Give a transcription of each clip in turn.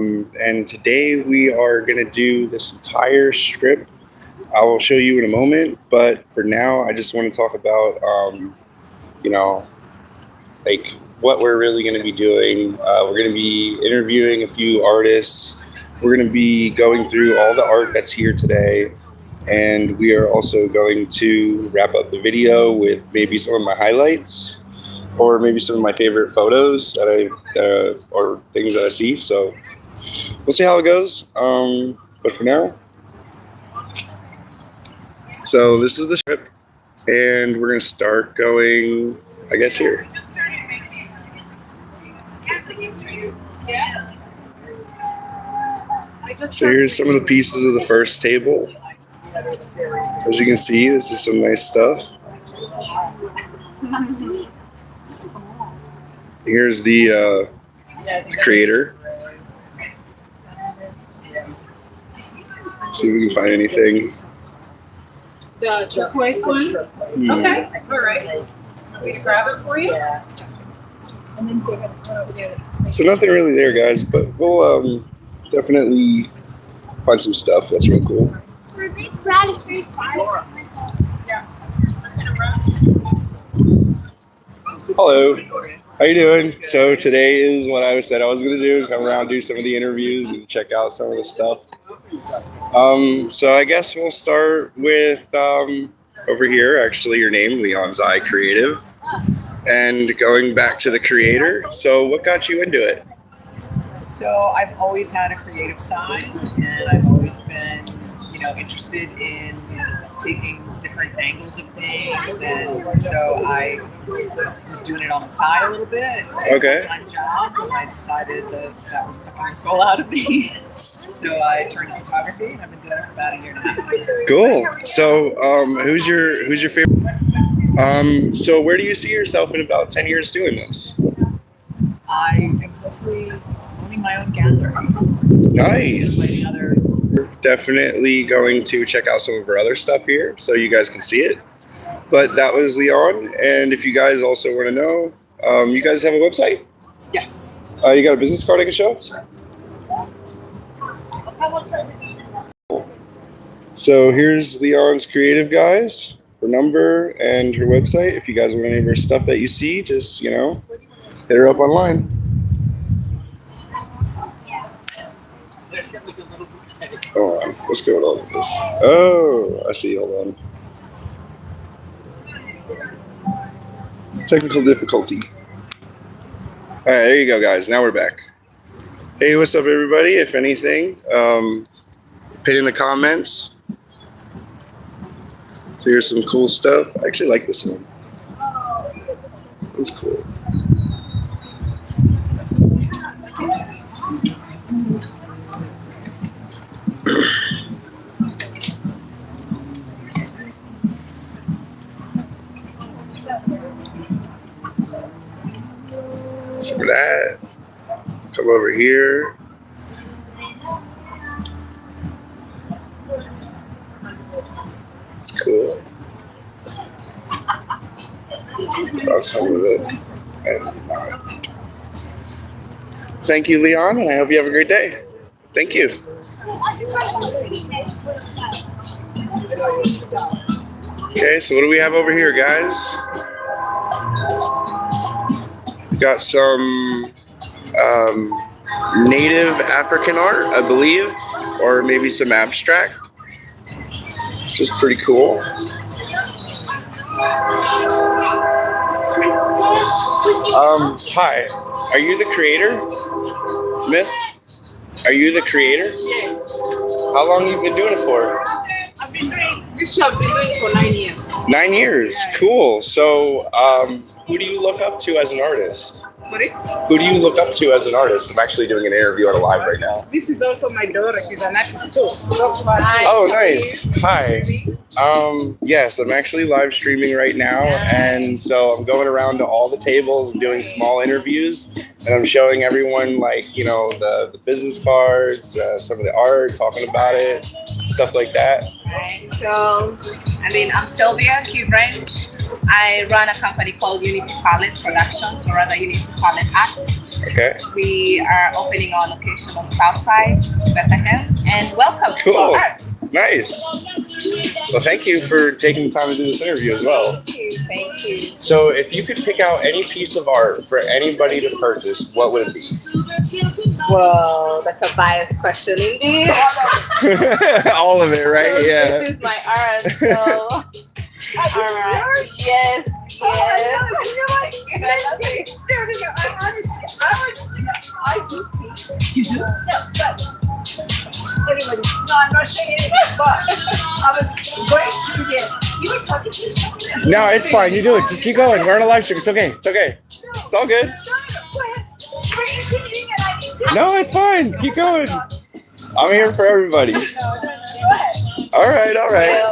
And today we are going to do this entire strip. I will show you in a moment, but for now I just want to talk about, you know, like what we're really going to be doing. We're going to be interviewing a few artists. We're going to be going through all the art that's here today. And we are also going to wrap up the video with maybe some of my highlights or maybe some of my favorite photos or things that I see. So we'll see how it goes. But for now, so this is the strip, and we're gonna start going, I guess, here. So here's some of the pieces of the first table. As you can see, this is some nice stuff. Here's the creator. See if we can find anything. The turquoise one? Okay, all right. We grab it for you? So nothing really there, guys, but we'll definitely find some stuff that's real cool. Hello, how you doing? So today is what I said I was going to do, come around, do some of the interviews and check out some of the stuff. So I guess we'll start with over here, actually your name, Leon's Eye Creative, and going back to the creator. So what got you into it? So I've always had a creative side, and I've always been, interested in taking different angles of things, and so I was doing it on the side a little bit. Okay. Full-time job, and I decided that was sucking the soul out of me. So I turned to photography, and I've been doing it for about a year and a half. Cool. So who's your favorite? So where do you see yourself in about 10 years doing this? I am hopefully owning my own gallery. Nice. Definitely going to check out some of our other stuff here so you guys can see it. But that was Leon, and if you guys also want to know, you guys have a website? Yes. You got a business card I can show? Sure. So here's Leon's Creative, guys, her number and her website. If you guys want any of her stuff that you see, just, hit her up online. Hold on, what's going on with this? Oh, I see, hold on. Technical difficulty. All right, there you go, guys. Now we're back. Hey, what's up, everybody? If anything, put in the comments. Here's some cool stuff. I actually like this one. It's cool. Some of that. Come over here. It's cool. Got some of it. Thank you, Leon, and I hope you have a great day. Thank you. Okay, so what do we have over here, guys? We got some native African art, I believe, or maybe some abstract, which is pretty cool. Hi, are you the creator, Miss? Are you the creator? Yes. How long have you been doing it for? I've been doing this shop. Been doing it for 9 years. 9 years. Cool. So, who do you look up to as an artist? Sorry? Who do you look up to as an artist? I'm actually doing an interview on a live right now. This is also my daughter. She's an artist too. Oh, nice. Hi. Yes, I'm actually live streaming right now, and so I'm going around to all the tables and doing small interviews, and I'm showing everyone, like, the business cards, some of the art, talking about it. stuff like that? Right. So, I mean, I'm Sylvia Branch. I run a company called Unity Palette Productions, or rather Unity Palette Art. Okay. We are opening our location on Southside, Bethlehem, and welcome to Cool. our art. Nice. Well, thank you for taking the time to do this interview as well. Thank you. Thank you. So, if you could pick out any piece of art for anybody to purchase, what would it be? Well, that's a biased question indeed. All of it, right? So Yeah. This is my art, so. Yes. You do? Yeah, but anyway, no, I'm not saying anything, but I was going to get, you were talking to each other. No, it's fine. You do it. Just keep going. We're on a live stream. It's okay. It's okay. It's all good. No, it's fine. Keep going. I'm here for everybody. All right. All right.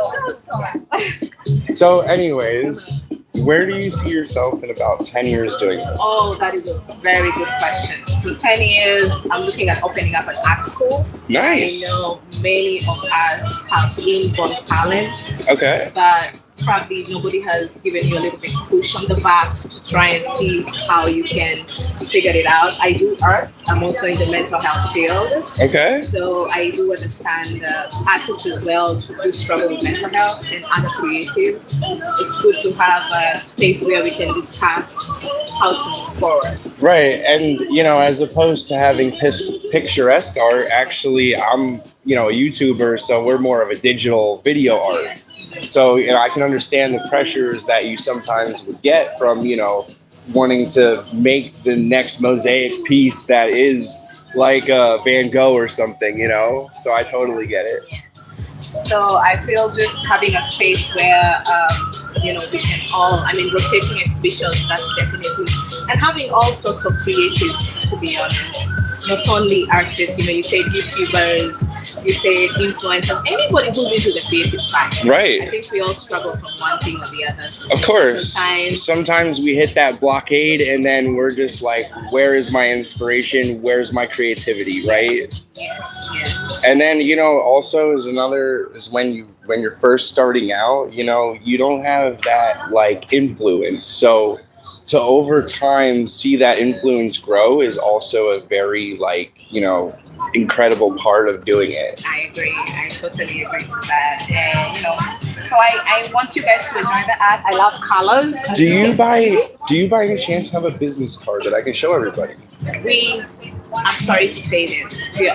So, anyways, where do you see yourself in about 10 years doing this? Oh, that is a very good question. So 10 years, I'm looking at opening up an art school. Nice. I know many of us have inborn talent, Okay. but probably nobody has given you a little bit push on the back to try and see how you can figure it out. I do art. I'm also in the mental health field. Okay. So I do understand artists as well who struggle with mental health and other creatives. It's good to have a space where we can discuss how to move forward. Right. And, as opposed to having picturesque art, actually, I'm, a YouTuber, so we're more of a digital video art. So, I can understand the pressures that you sometimes would get from, wanting to make the next mosaic piece that is like Van Gogh or something, So I totally get it. So I feel just having a space where, we can all, rotating exhibitions, that's definitely, and having all sorts of creatives, to be honest. Not only artists, you say YouTubers, you say influencers, anybody who's into the creative side. Right. I think we all struggle from one thing or the other. Of course. Sometimes we hit that blockade and then we're just like, where is my inspiration? Where's my creativity, right? Yeah. And then, also is when you're first starting out, you don't have that like influence. So to over time see that influence grow is also a very incredible part of doing it. I agree. I totally agree with that. And so I want you guys to enjoy the art. I love colors. Do you by any chance have a business card that I can show everybody? I'm sorry to say this. We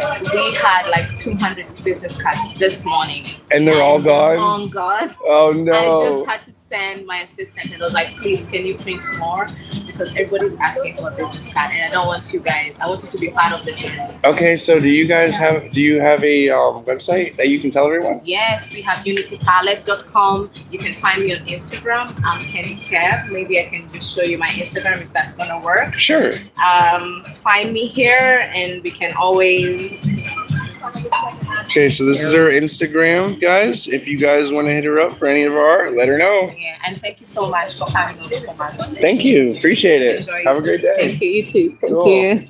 had like 200 business cards this morning. And they're all gone? All gone. Oh no. I just had to send my assistant and I was like, please, can you print more? Because everybody's asking for a business card and I don't want you guys, I want you to be part of the journey. Okay, so do you have a website that you can tell everyone? Yes, we have unitypalette.com. You can find me on Instagram. I'm Kenny Kev. Maybe I can just show you my Instagram if that's gonna work. Sure. Find me here and we can always. Okay, so this is her Instagram, guys. If you guys want to hit her up for any of our art, let her know. Yeah, and thank you so much for coming over for my birthday. Thank you. Appreciate it. Enjoy. Have a great day. Thank you. You too. Thank Cool. you.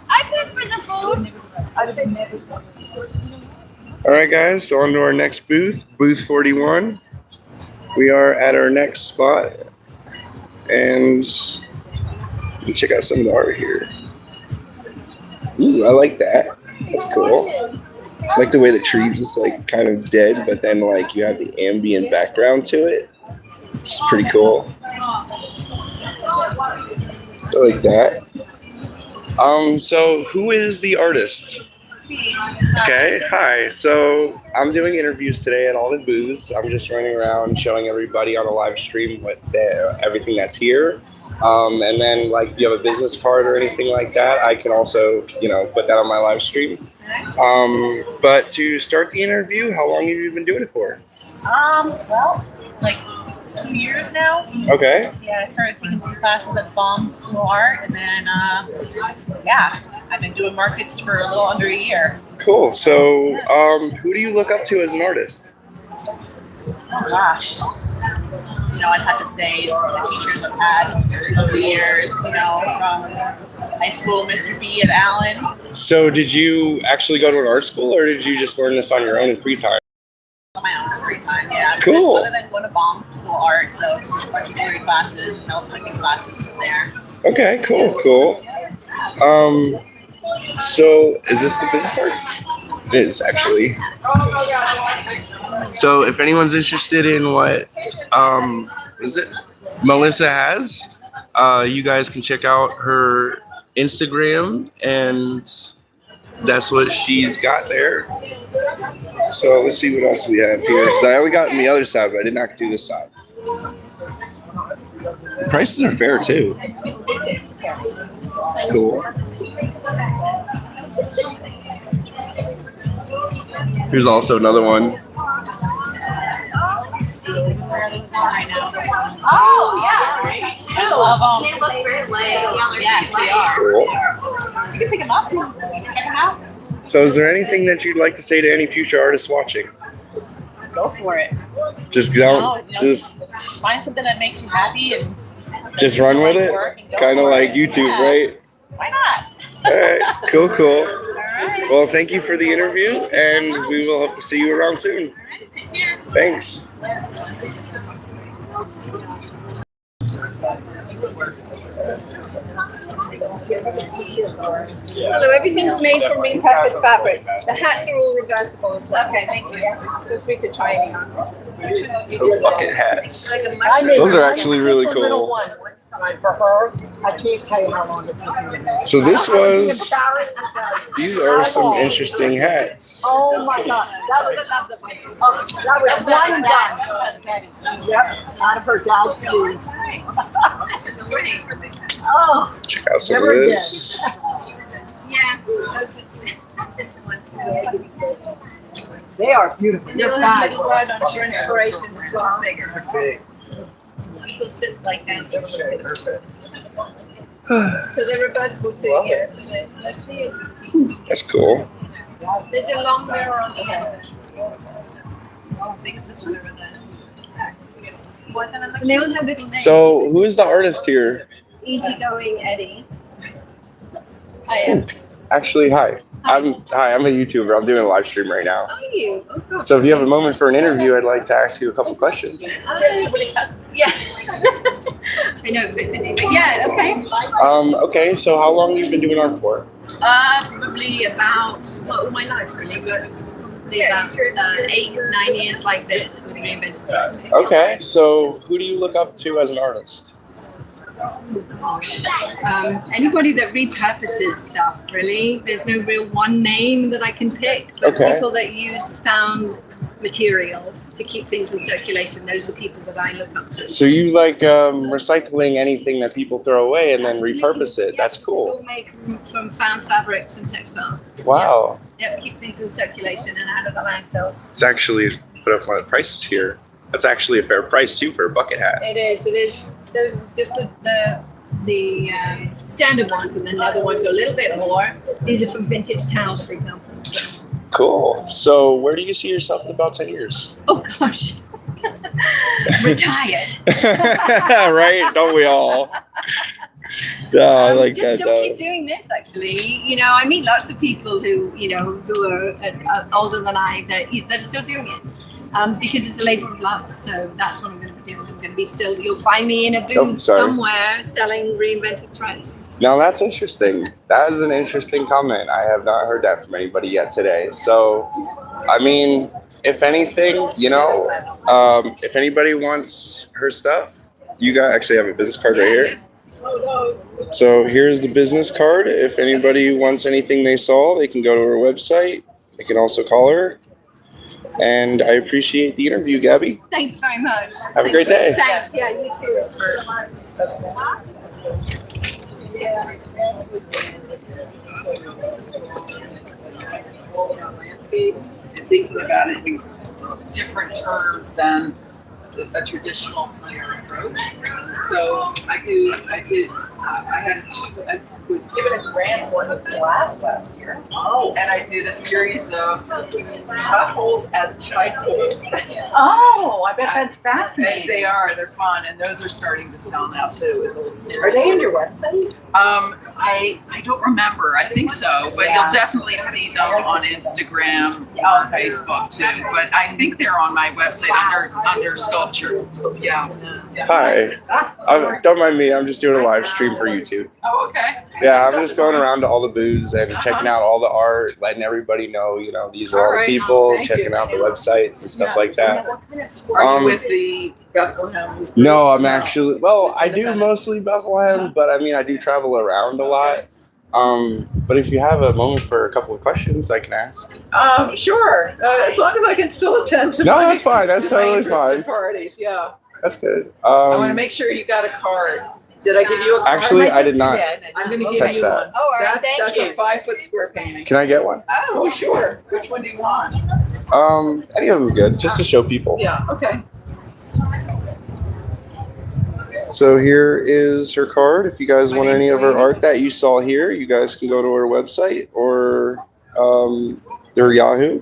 I paid for the food. All right, guys. So on to our next booth, booth 41. We are at our next spot, and you check out some of the art here. Ooh, I like that. That's cool. I like the way the trees is like kind of dead, but then like you have the ambient background to it. It's pretty cool. I like that. So who is the artist? Okay, hi. So I'm doing interviews today at all the booths. I'm just running around showing everybody on a live stream everything that's here. And then like if you have a business card or anything like that, I can also, put that on my live stream. But to start the interview, how long have you been doing it for? Well, like 2 years now. Okay. Yeah, I started taking some classes at Baum School of Art, and then I've been doing markets for a little under a year. Cool. So who do you look up to as an artist? Oh gosh. I'd have to say the teachers I've had over the years, from high school, Mr. B at Allen. So did you actually go to an art school, or did you just learn this on your own in free time? On my own free time, yeah. Cool. Other than going to bomb school art, so took a bunch of theory classes and also making classes from there. Okay, cool. So is this the business card? It is actually. So if anyone's interested in what is it Melissa has, you guys can check out her Instagram, and that's what she's got there. So let's see what else we have here, because I only got on the other side, but I did not do this side. The prices are fair too. It's cool. Here's also another one. Oh yeah. I love them. They look great. Like Yes, they are. Cool. You can pick them up. Check them out. So is there anything that you'd like to say to any future artists watching? Go for it. Just You don't, know, just find something that makes you happy and just run with it. Kind of like YouTube, Yeah. right? Why not? All right, cool. All right. Well, thank you for the interview, and we will hope to see you around soon. Take care. Thanks. Hello, everything's made from repurposed fabrics. The hats are all reversible as well. Okay, thank you. Yeah, feel free to try any on. The bucket hats. Like a mushroom. Those are actually really Little cool. one time for her. I can't tell you how long it took me to make. So this was, Embarrassed to tell you. these are some interesting hats. Oh my God, that was that was one done. Yep, out of her dad's jeans. That's great. Oh, Check out some of Never this. Yeah, those they are beautiful. they They're will have a fabulous. little word on it for inspiration as well. So sit like that. So they're reversible too, yeah. So they're mostly jeans. That's cool. There's a long mirror on the end. And they all have little names. So who is the artist here? Easygoing Eddie. I am. Actually, hi. I'm a YouTuber. I'm doing a live stream right now. How are you? Oh, God. So if you have a moment for an interview, I'd like to ask you a couple questions. Yeah. I know, a bit busy, but yeah, okay. Okay, so how long have you been doing art for? Probably about, not all my life really, but probably about 8-9 years like this with Reinvented Thrives. Okay, so who do you look up to as an artist? Anybody that repurposes stuff, really. There's no real one name that I can pick, but Okay. people that use found materials to keep things in circulation, those are people that I look up to. So you like recycling anything that people throw away and then repurpose it. Yeah, That's It's cool. all made from found fabrics and textiles. Wow. Yep, keep things in circulation and out of the landfills. It's actually put up one of the prices here. That's actually a fair price too for a bucket hat. It is. Those are just the standard ones, and then the other ones are a little bit more. These are from vintage towels, for example. So, Cool. So where do you see yourself in about 10 years? oh gosh, retired. Right? Don't we all? Yeah, I like just that don't though. keep doing this. Actually, I meet lots of people who are older than I that are still doing it. Because it's a labor of love. So that's what I'm going to be doing. I'm going to be still, you'll find me in a booth sorry. somewhere selling Reinvented Thrives. Now that's interesting. That is an interesting comment. I have not heard that from anybody yet today. So, I mean, if anything, if anybody wants her stuff, you guys actually have a business card right here. Yes. So here's the business card. If anybody wants anything they saw, they can go to her website. They can also call her. And I appreciate the interview, Gabby. Thanks very much. Have a great day. Thanks. Yeah, you too. Landscape and thinking about it in different terms than a traditional linear approach. So I was given a grant for the last year. Oh. And I did a series of cut holes as tide poles. Oh, I bet that's fascinating. They are, they're fun, and those are starting to sell now too as a little series. Are they on your website? I don't remember. I think so, but you'll definitely see them on Instagram or Facebook too. But I think they're on my website under sculpture. Yeah. Hi. Don't mind me. I'm just doing a live stream for YouTube. Oh, okay. Yeah, I'm just going around to all the booths and checking out all the art, letting everybody know, these are all the people, Thank checking you. out the websites and stuff like that. Are you with the Bethlehem? No, I'm actually, well, I do mostly Bethlehem, but I mean, I do travel around a lot. But if you have a moment for a couple of questions, I can ask. Sure. As long as I can still attend to No, my, that's fine. That's to my totally interested fine. parties. Yeah. That's good. I want to make sure you got a card. Did I give you a card? Actually, I did not. I'm going to give Touch you that. one. Oh, all right, That's thank a you. 5-foot square painting. Can I get one? Oh, sure. Which one do you want? Any of them is good, just to show people. Yeah. Okay. So here is her card. If you guys want any of her art that you saw here, you guys can go to her website or their Yahoo.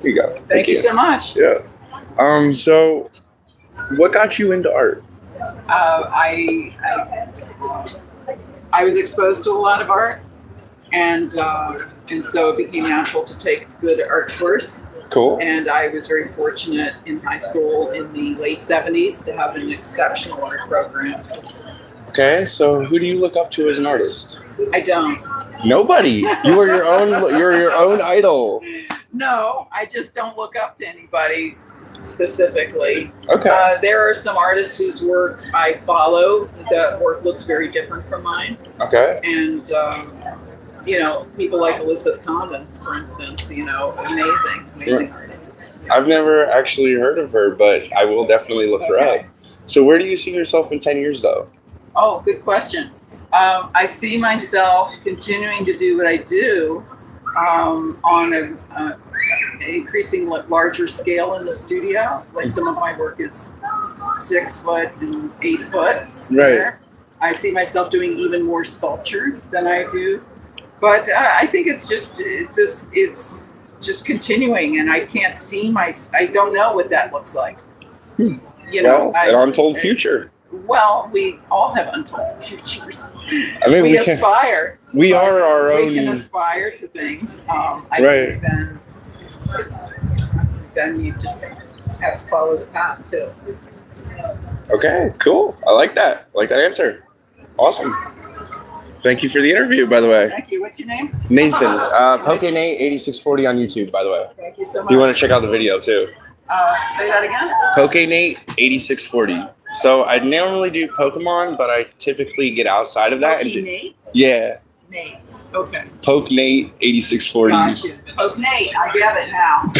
Here you go. Thank you so much. Yeah. So what got you into art? I was exposed to a lot of art, and so it became natural to take a good art course. Cool. And I was very fortunate in high school in the late 70s to have an exceptional art program. Okay, so who do you look up to as an artist? I don't. Nobody. You are your own. You're your own idol. No, I just don't look up to anybody specifically. Okay. There are some artists whose work I follow. The work looks very different from mine. Okay. And, people like Elizabeth Condon, for instance, amazing artist. I've never actually heard of her, but I will definitely look her up. So where do you see yourself in 10 years, though? Oh, good question. I see myself continuing to do what I do on an increasing larger scale in the studio. Like some of my work is 6 foot and 8 foot square. Right. I see myself doing even more sculpture than I do. But I think it's just it's just continuing, and I can't see I don't know what that looks like. An untold future. Well, we all have untold futures. I mean, we aspire. We are our own. We can aspire to things. I right. think then you just have to follow the path too. Okay, cool. I like that. I like that answer. Awesome. Thank you for the interview, by the way. Thank you. What's your name? Nathan. PokeNate8640 on YouTube, by the way. Thank you so much. You want to check out the video too. Say that again? PokeNate8640. So I normally do Pokemon, but I typically get outside of that. Nate? Yeah. Nate. Okay. PokeNate8640. Gotcha. Nate, I get it now.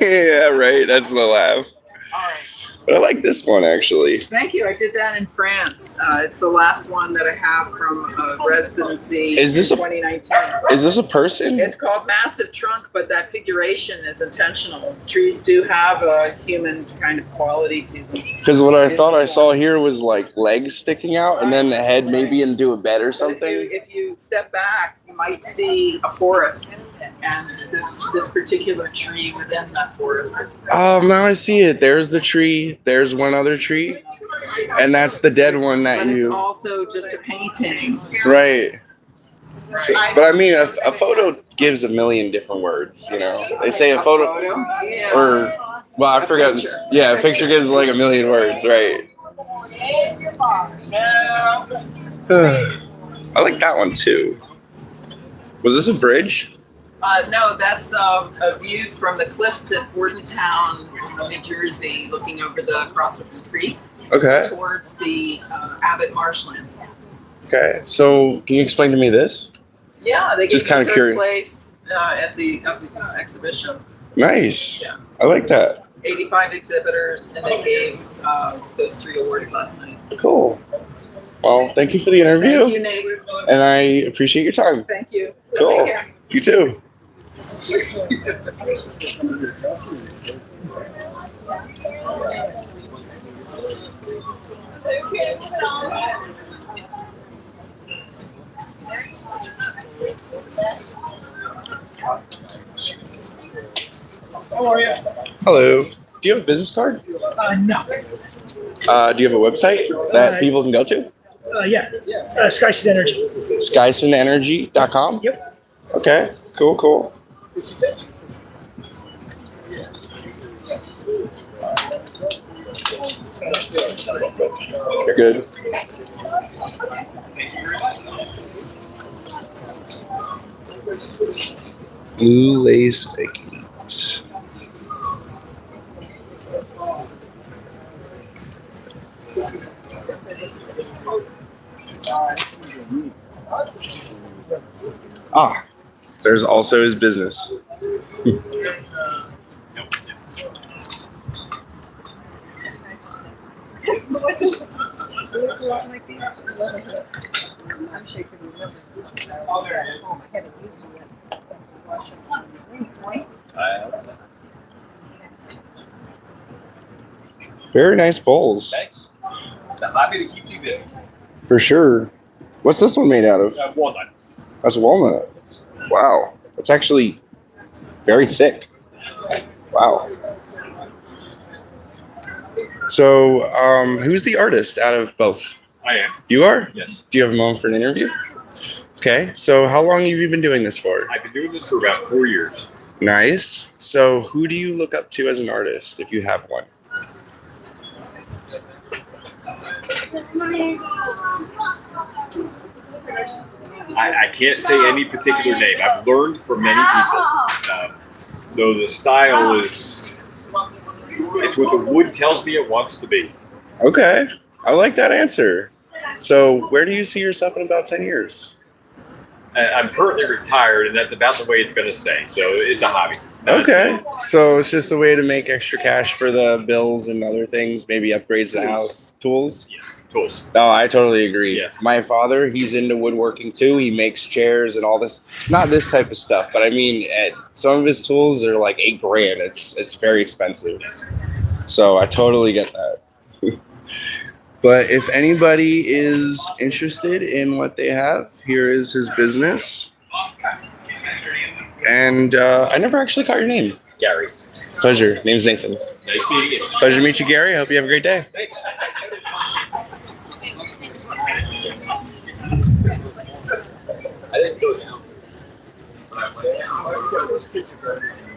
Yeah, right. That's the laugh. All right. But I like this one, actually. Thank you. I did that in France. It's the last one that I have from residency in 2019. Is this a person? It's called Massive Trunk, but that figuration is intentional. Trees do have a human kind of quality to them. Because what I thought I saw here was like legs sticking out and then the head maybe into a bed or something. If you step back, you might see a forest and this particular tree within that forest. Oh, now I see it. There's the tree. There's one other tree. And that's the dead one that but you... It's also just a painting. Right. So, but I mean, a photo gives a million different words, They say a photo... Yeah. Or... Well, I forgot. Yeah, a picture gives like a million words, right? I like that one too. Was this a bridge? No, that's a view from the cliffs at Bordentown, New Jersey, looking over the Crosswicks Creek towards the Abbott Marshlands. Okay, so can you explain to me this? Yeah, they just gave kind of curious. Place at the exhibition. Nice. Yeah. I like that. 85 exhibitors, and they gave those 3 awards last night. Cool. Well, thank you for the interview. Thank you, Nate. And I appreciate your time. Thank you. Cool. Take care. You too. How are you? Hello. Do you have a business card? No. Do you have a website that people can go to? Yeah. Skyson Energy. SkysonEnergy.com? Yep. Okay, cool. You're good. Blue lace eggs. Ah, there's also his business. Very nice bowls. Thanks. It's a hobby to keep you busy. For sure. What's this one made out of? Walnut. That's walnut. Wow. It's actually very thick. Wow. So, who's the artist out of both? I am. You are? Yes. Do you have a moment for an interview? Okay. So, how long have you been doing this for? I've been doing this for about 4 years. Nice. So, who do you look up to as an artist, if you have one? I can't say any particular name. I've learned from many people. Though the style it's what the wood tells me it wants to be. Okay. I like that answer. So, where do you see yourself in about 10 years? I'm currently retired, and that's about the way it's going to stay. So it's a hobby. Okay. So, it's just a way to make extra cash for the bills and other things, maybe upgrades the house. Tools? Yeah, tools. No, I totally agree. Yes. My father, he's into woodworking too. He makes chairs and all this, not this type of stuff, but I mean, some of his tools are like $8,000. It's very expensive. So I totally get that. But if anybody is interested in what they have, here is his business. And I never actually caught your name. Gary. Pleasure. Name's Nathan. Nice meeting you. Pleasure to meet you, Gary. Hope you have a great day. Thanks. I didn't go down.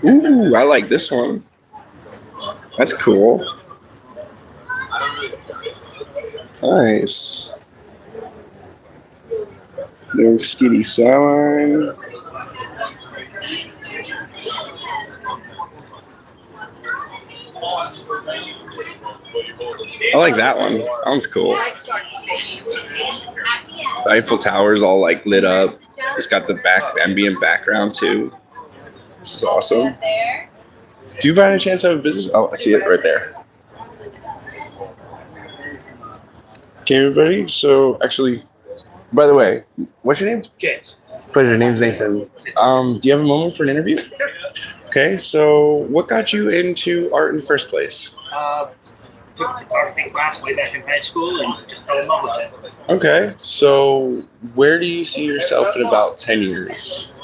Ooh, I like this one. That's cool. Nice. New York Skitty Sideline. I like that one. That one's cool. The Eiffel Tower's all like lit up. It's got the ambient background too. This is awesome. Do you by any chance have a business? Oh, I see it right there. Okay, everybody. So, actually, by the way, what's your name? James. Pleasure. Name's Nathan. Do you have a moment for an interview? Sure. Okay. So, what got you into art in the first place? Took a photography class way back in high school and just fell in love with it. Okay. So, where do you see yourself in about 10 years?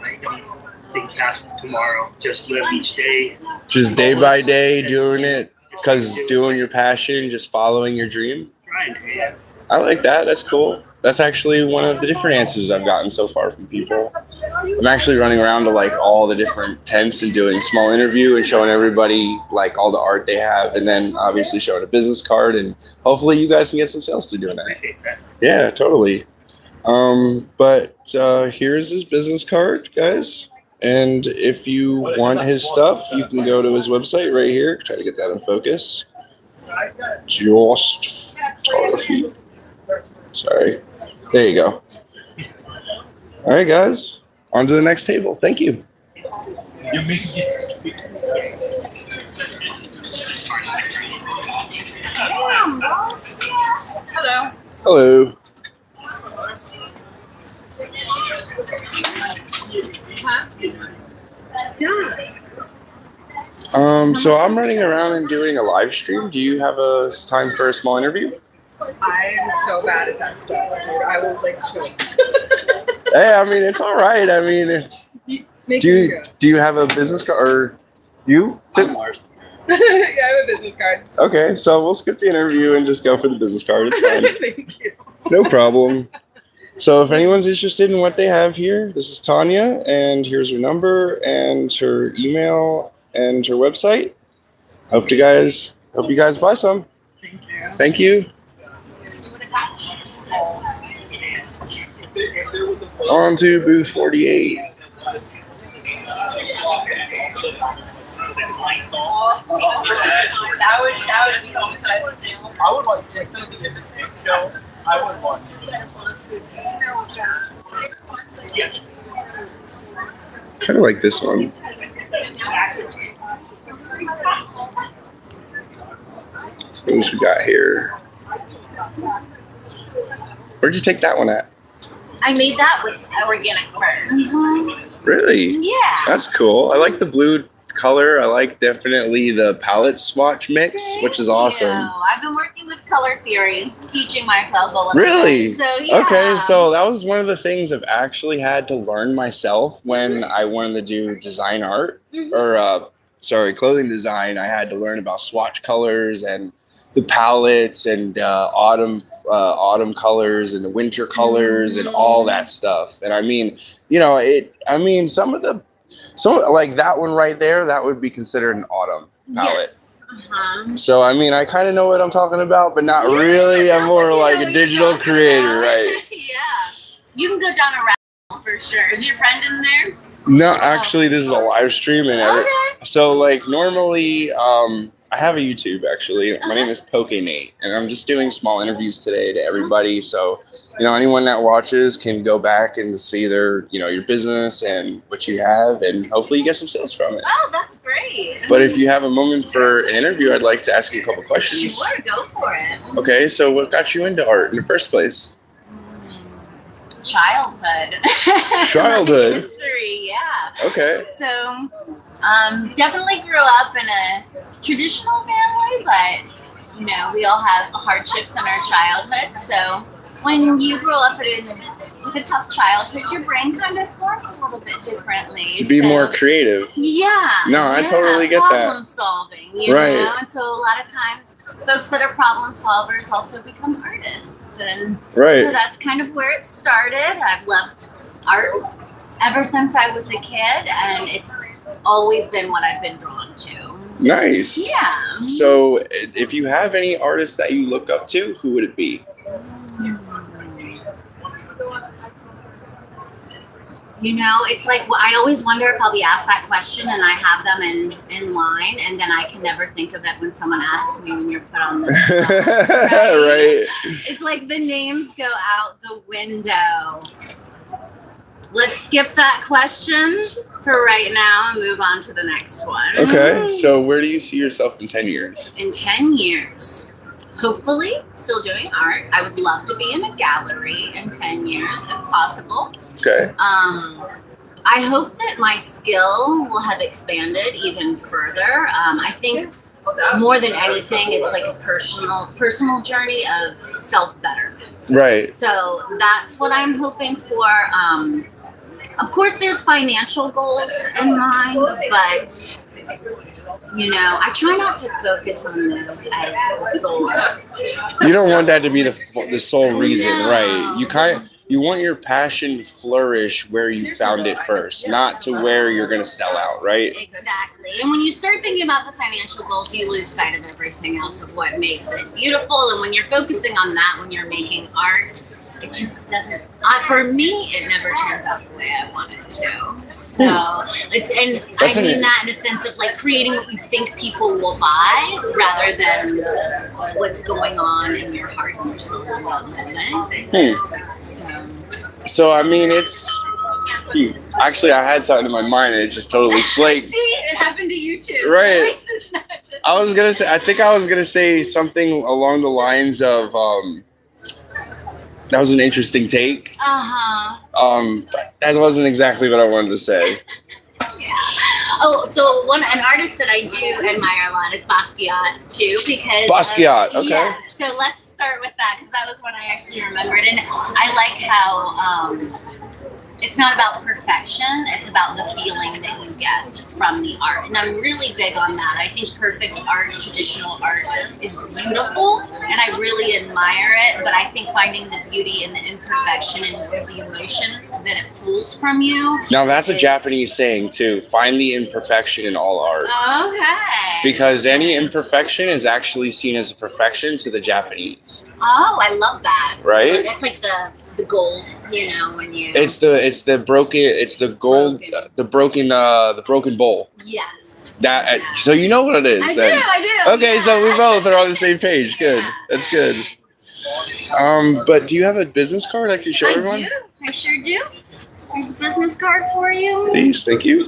I don't think past tomorrow. Just live each day. Just day by day doing it because doing your passion, just following your dream? Trying to, yeah. I like that. That's cool. That's actually one of the different answers I've gotten so far from people. I'm actually running around to like all the different tents and doing a small interview and showing everybody like all the art they have, and then obviously showing a business card, and hopefully you guys can get some sales through doing that. Appreciate that. Yeah, totally. But here's his business card, guys. And if you want his stuff, you can go to his website right here. Try to get that in focus. Just photography. Sorry. There you go. All right, guys. On to the next table. Thank you. Hello. Hello. So I'm running around and doing a live stream. Do you have a time for a small interview? I am so bad at that stuff, dude. I will like choke. Hey, I mean, it's all right. I mean, it's. Make Do me you, go. do you have a business card? Or you? I'm Mars. Yeah, I have a business card. Okay, so we'll skip the interview and just go for the business card. It's fine. Thank you. No problem. So if anyone's interested in what they have here, this is Tanya, and here's her number and her email and her website. Hope you guys buy some. Thank you. Thank you. On to booth 48. That would be interesting. I would like to show. I would want. Kind of like this one. So what we got here? Where'd you take that one at? I made that with organic ferns. Really? Yeah. That's cool. I like the blue color. I like definitely the palette swatch mix, which is awesome. I've been working with color theory, teaching myself a little Really? bit. So yeah. Okay, so that was one of the things I've actually had to learn myself when I wanted to do design art or clothing design. I had to learn about swatch colors and the palettes and autumn colors and the winter colors and all that stuff. And I mean, some like that one right there, that would be considered an autumn palette. Yes. So I mean, I kind of know what I'm talking about, but not really. I'm more like a digital creator, right? Yeah. You can go down a rabbit hole for sure. Is your friend in there? No, actually, this is a live stream, and so like normally, I have a YouTube actually. My name is Poke Nate, and I'm just doing small interviews today to everybody. So, anyone that watches can go back and see their, your business and what you have, and hopefully you get some sales from it. Oh, that's great. But if you have a moment for an interview, I'd like to ask you a couple questions. Sure, go for it. Okay, so what got you into art in the first place? Childhood. Childhood. History, yeah. Okay. So, definitely grew up in a traditional family, but we all have hardships in our childhood. So when you grow up with a tough childhood, your brain kind of forms a little bit differently. To be more creative. Yeah. No, I totally get that. Problem solving, you know? And so a lot of times folks that are problem solvers also become artists. And so that's kind of where it started. I've loved art ever since I was a kid, and it's always been what I've been drawn to. Nice. Yeah. So if you have any artists that you look up to, who would it be? It's like I always wonder if I'll be asked that question and I have them in line, and then I can never think of it when someone asks me when you're put on the spot. Right? It's like the names go out the window. Let's skip that question for right now and move on to the next one. Okay, so where do you see yourself in 10 years? In 10 years, hopefully still doing art. I would love to be in a gallery in 10 years if possible. Okay. I hope that my skill will have expanded even further. I think more than anything, it's like a personal journey of self-betterment. Right. So that's what I'm hoping for. Of course, there's financial goals in mind, but I try not to focus on those as the sole. You don't want that to be the sole reason, right? You want your passion to flourish where you found it first, not to where you're going to sell out, right? Exactly. And when you start thinking about the financial goals, you lose sight of everything else of what makes it beautiful. And when you're focusing on that, when you're making art, it just doesn't, for me, it never turns out the way I want it to. So I mean that in a sense of like creating what you think people will buy rather than what's going on in your heart and your soul in that moment. So I mean, it's actually I had something in my mind and it just totally flaked. See, it happened to you too. Right. So it's not just I was gonna say something along the lines of that was an interesting take. But that wasn't exactly what I wanted to say. Yeah. Oh, so an artist that I do admire a lot is Basquiat too, because Basquiat. Okay. Yeah. So let's start with that because that was one I actually remembered, and I like how it's not about perfection, it's about the feeling that you get from the art. And I'm really big on that. I think perfect art, traditional art is beautiful and I really admire it, but I think finding the beauty in the imperfection and the emotion that it pulls from you. Now that's a Japanese saying too. Find the imperfection in all art. Okay. Because any imperfection is actually seen as a perfection to the Japanese. Oh, I love that. Right? That's like the gold, you know, when you. It's the broken bowl. Yes. That so you know what it is. I then. do. Okay, yeah. so we both are on the same page. Good. Yeah. That's good. But do you have a business card I can show everyone? I do. I sure do. There's a business card for you. Please, thank you.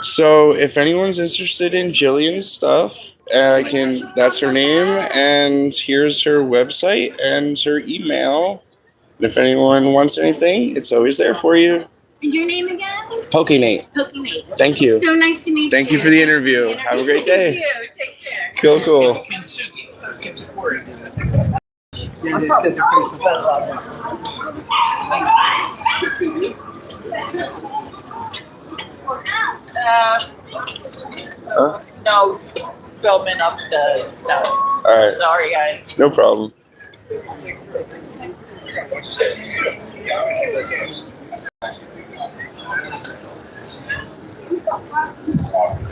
So if anyone's interested in Jillian's stuff, that's her name, and here's her website and her email. And if anyone wants anything, it's always there for you. And your name again? Pokey Nate. Pokey Nate. Thank you. So nice to meet you. Thank you for the interview. Have a great day. Thank you. Take care. Cool. No filming up the stuff. All right. Sorry, guys. No problem.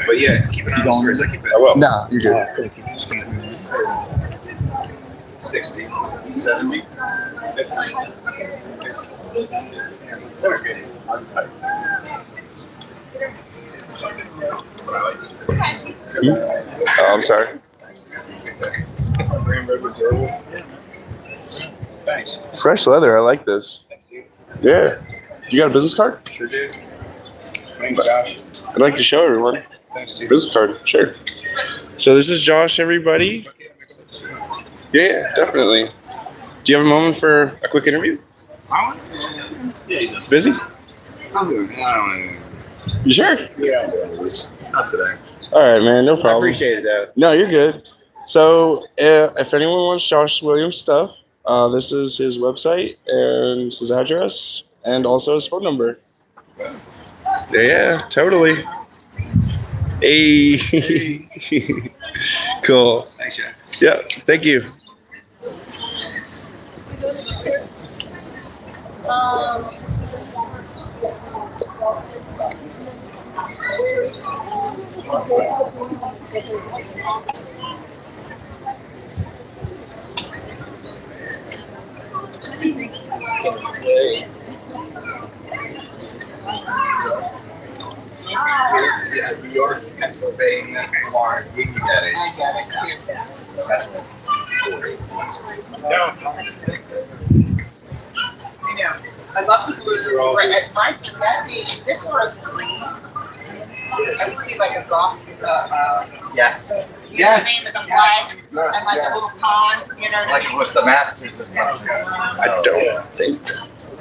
But yeah, keep an eye on the screens. I keep it. I will. Nah, you're good. 60, 70, 50. Very good. Oh, I'm sorry. Thanks. Fresh leather. I like this. Yeah. You got a business card? Sure do. My name's Josh. I'd like to show everyone. Thanks, Steve. Business card. Sure. So this is Josh, everybody. Yeah, definitely. Do you have a moment for a quick interview? Yeah, Busy? I'm doing. I don't know. You sure? Yeah, not today. All right, man. No I problem. appreciate it, though. No, you're good. So if anyone wants Josh Williams stuff, this is his website and his address and also his phone number. Yeah, totally. Hey. Cool. Thanks, Jack. Yeah, thank you. Yeah, New York, Pennsylvania, Florida. You can get it. That's what it's for. You know, I love the blue. Right, because I see this one green. I would see like a golf. Yes. You know the name of the flag and like a little pond. You know what Like I it mean? was the Masters or something. I don't think.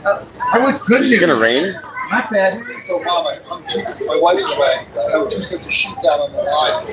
I would good. Is it gonna rain? Not bad. So, Mama, my wife's away. I have 2 sets of sheets out on the line.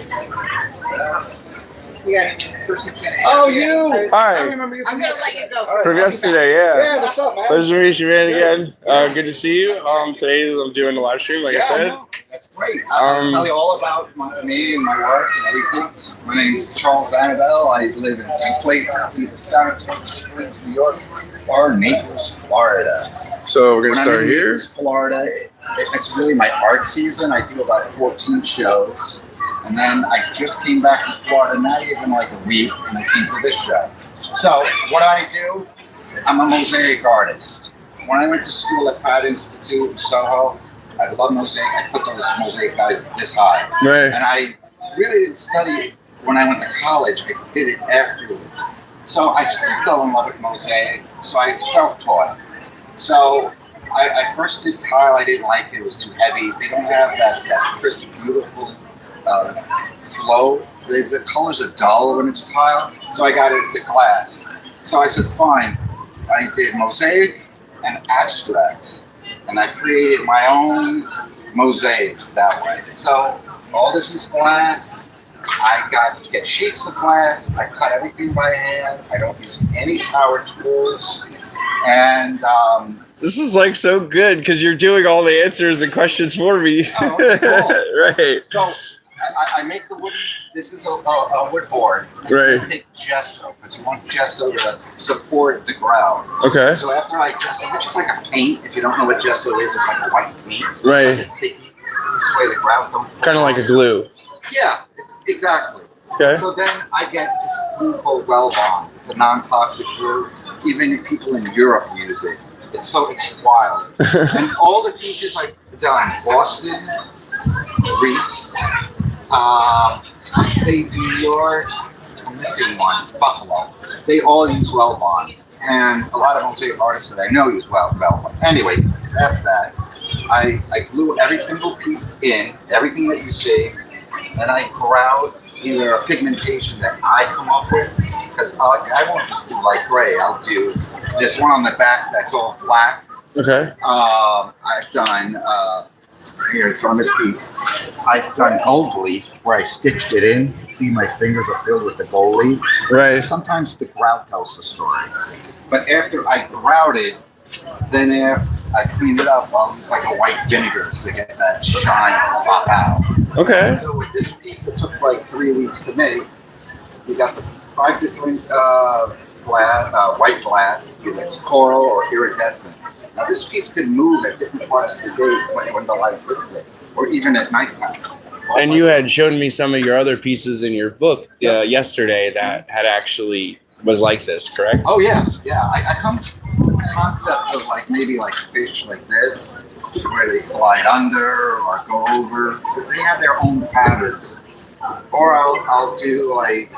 Yeah, person today. Oh, you! Hi. remember you. I'm gonna let you go. From yesterday, yeah. Yeah, what's up, man? Pleasure to meet you, man, again. Good to see you. Today I'm doing a live stream, like I said. know. That's great. I'll tell you all about me and my work and everything. My name's Charles Annabelle. I live in 2 places, either Saratoga Springs, New York, or Naples, Florida. So we're gonna When I'm start in here. Naples, Florida. It's really my art season. I do about 14 shows. And then I just came back from Florida, not even like a week, and I came to this show. So what do? I'm a mosaic artist. When I went to school at Pratt Institute in Soho, I love mosaic. I put those mosaic guys this high. Right. And I really didn't study it when I went to college. I did it afterwards. So I still fell in love with mosaic. So I self-taught. So I first did tile. I didn't like it. It was too heavy. They don't have that crisp, beautiful flow. The colors are dull when it's tile. So I got into glass. So I said, fine. I did mosaic and abstract. And I created my own mosaics that way. So all this is glass. I get sheets of glass. I cut everything by hand. I don't use any power tools. And This is like so good because you're doing all the answers and questions for me. Oh, okay, cool. Right. So I make the wood. This is a wood board. Right. I take gesso because you want gesso to support the ground. Okay. So after I gesso, which is like a paint. If you don't know what gesso is, it's like a white paint. Right. It's like a sticky. This way the ground don't. Kind of like a glue. Yeah. Exactly. Okay. So then I get this glue called Well-Bond. It's a non-toxic glue. Even people in Europe use it. It's wild. And all the teachers I've done, Boston, Greece, upstate New York, I'm missing one, Buffalo. They all use Well-Bond. And a lot of mosaic artists that I know use Well-Bond. Anyway, that's that. I glue every single piece in, everything that you see, and I grout either a pigmentation that I come up with, because I won't just do light gray. I'll do, there's one on the back that's all black. Okay. I've done, here, it's on this piece. I've done gold leaf where I stitched it in. See, my fingers are filled with the gold leaf. Right. Sometimes the grout tells the story. But after I grout it, then after I clean it up, I'll use like a white vinegar to get that shine pop out. Okay. So with this piece that took like 3 weeks to make, you got the 5 different white glass, either coral or iridescent. Now this piece could move at different parts of the day when the light hits it, or even at nighttime. And you had shown me some of your other pieces in your book yesterday that had actually was like this, correct? Oh yeah, yeah. I come with the concept of like maybe like fish like this, where they slide under or go over. So they have their own patterns. Or I'll do like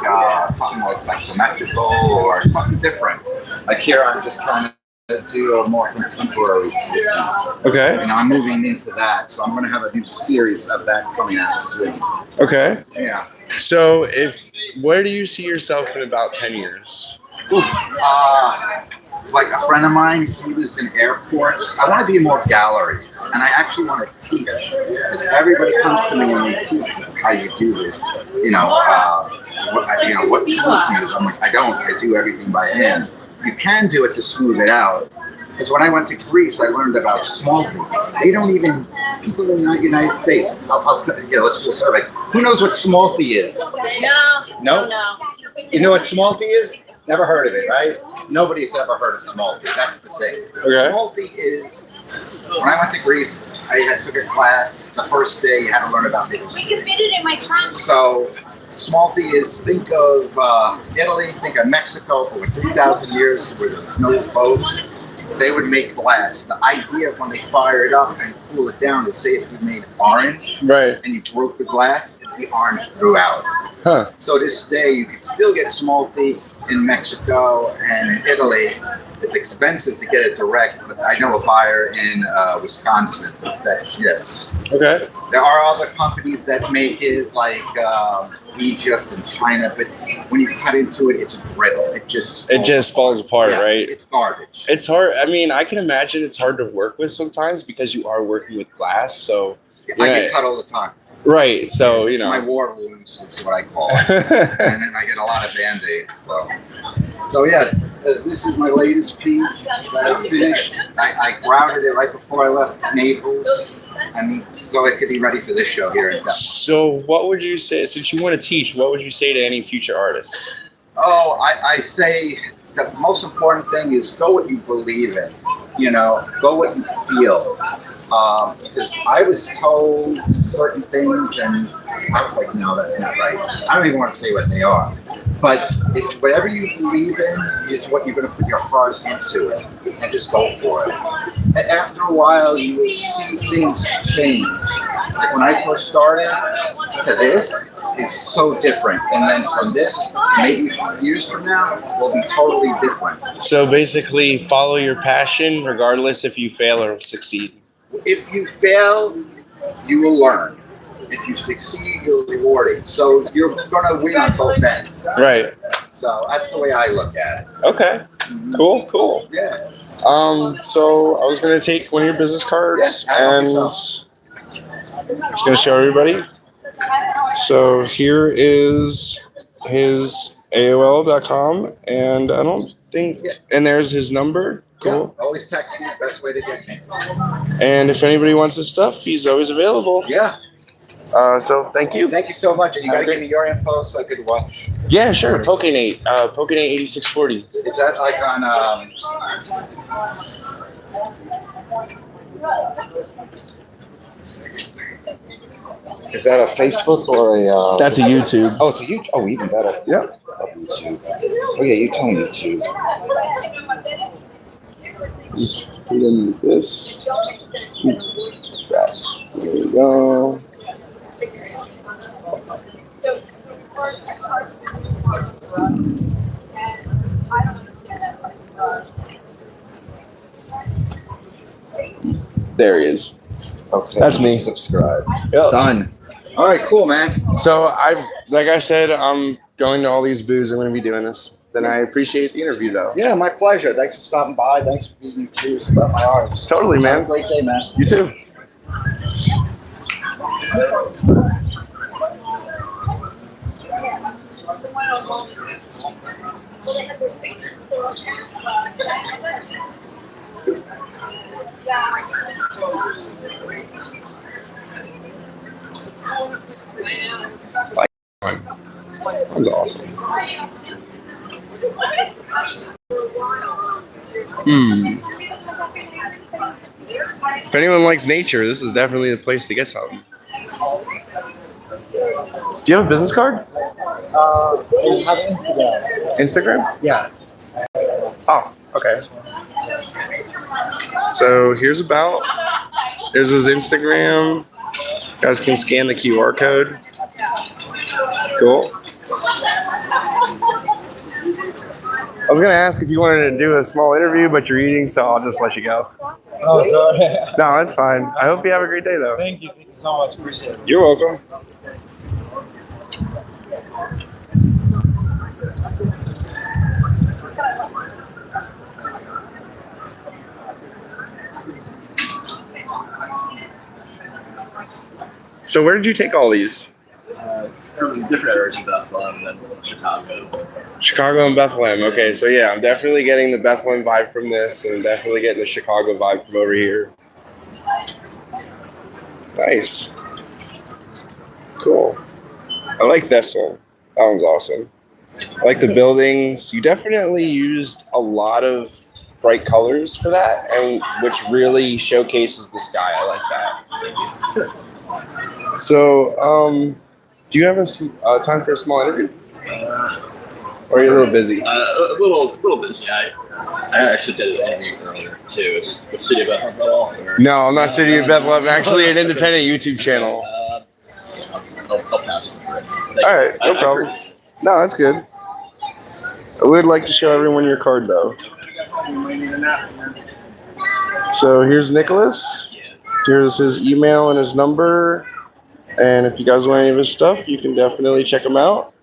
something like symmetrical or something different. Like here, I'm just trying to do a more contemporary piece. Okay. And I'm moving into that, so I'm going to have a new series of that coming out soon. Okay. Yeah. So where do you see yourself in about 10 years? Like a friend of mine, he was in airports. I want to be in more galleries, and I actually want to teach. Because everybody comes to me and they teach how you do this. What tools you use. I'm like, I don't. I do everything by hand. You can do it to smooth it out. Because when I went to Greece, I learned about smalting. They don't even, people in the United States, let's do a survey. Who knows what smalty is? No? You know what smalty is? Never heard of it, right? Nobody's ever heard of smalty. That's the thing. Okay. Smalty is, when I went to Greece, I took a class. The first day, you had to learn about the history. You fit it in my trunk. So, smalty is, think of Italy, think of Mexico, over 3,000 years where there was no boats. They would make glass. The idea of when they fire it up and cool it down is, say if you made orange, right, and you broke the glass, it'd be orange throughout. Huh. So this day you can still get smalty in Mexico and in Italy. It's expensive to get it direct, but I know a buyer in Wisconsin that ships. Okay. There are other companies that make it, like Egypt and China, but when you cut into it, it's brittle. It just falls apart, yeah, right? It's garbage. It's hard. I mean, I can imagine it's hard to work with sometimes because you are working with glass. So I get cut all the time. Right. So it's my war wounds. Is what I call it, and then I get a lot of Band-Aids. So yeah. This is my latest piece that I finished. I grouted it right before I left Naples, and so it could be ready for this show here in Bethlehem. So what would you say, since you want to teach, what would you say to any future artists? Oh, I say the most important thing is go what you believe in. Go what you feel. Because I was told certain things, and I was like, no, that's not right. I don't even want to say what they are. But if whatever you believe in is what you're going to put your heart into it, and just go for it. And after a while, you will see things change. Like when I first started to this is so different. And then from this, maybe years from now, will be totally different. So basically, follow your passion regardless if you fail or succeed. If you fail, you will learn. If you succeed, you're rewarded. So you're going to win on both ends. Right. So that's the way I look at it. Okay. Cool. Yeah. So I was going to take one of your business cards and just going to show everybody. So here is his AOL.com, and I don't think, and there's his number. Cool. Yeah, always text me. Best way to get me. And if anybody wants his stuff, he's always available. Yeah. So thank you. Thank you so much. And you got to Okay. give me your info so I could watch. Yeah, sure. Pokenate. Pokenate 8640. Is that like on? Is that a Facebook or a? That's a YouTube. Oh, it's a YouTube. Oh, even better. Yep. Love YouTube. Oh yeah, you tell me YouTube. Just put in this. There we go. There he is. Okay. That's me. Subscribe. Yep. Done. All right, cool, man. So like I said, I'm going to all these booths. I'm going to be doing this. Then I appreciate the interview, though. Yeah, my pleasure. Thanks for stopping by. Thanks for being curious about my art. Totally, man. Have a great day, man. You too. That's awesome. If anyone likes nature, this is definitely the place to get something. Do you have a business card? I have Instagram. Instagram? Yeah. Oh, okay. So here's his Instagram. You guys can scan the QR code. Cool. I was gonna ask if you wanted to do a small interview, but you're eating, so I'll just let you go. Oh, sorry. No, that's fine. I hope you have a great day, though. Thank you so much. Appreciate it. You're welcome. So where did you take all these? From different areas of Bethlehem and Chicago. Chicago and Bethlehem. Okay, so yeah, I'm definitely getting the Bethlehem vibe from this, and definitely getting the Chicago vibe from over here. Nice. Cool. I like this one. That one's awesome. I like the buildings. You definitely used a lot of bright colors for that, and which really showcases the sky. I like that. So, do you have a time for a small interview? Or are you a little busy? A little busy. I actually did an interview earlier too. Is it the City of Bethlehem at all? Or? No, I'm not City of Bethlehem. I'm actually an independent YouTube channel. I'll pass it. All right, no problem. No, that's good. I would like to show everyone your card, though. So here's Nicholas. Here's his email and his number. And if you guys want any of his stuff, you can definitely check him out.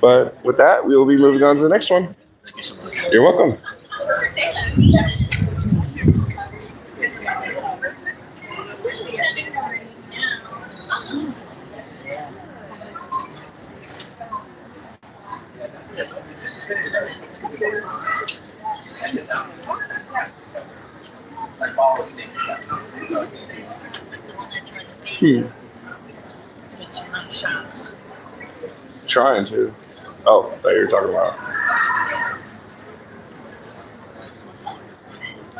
But with that, we will be moving on to the next one. Thank you so much. You're welcome. Trying to. Oh, I thought you were talking about.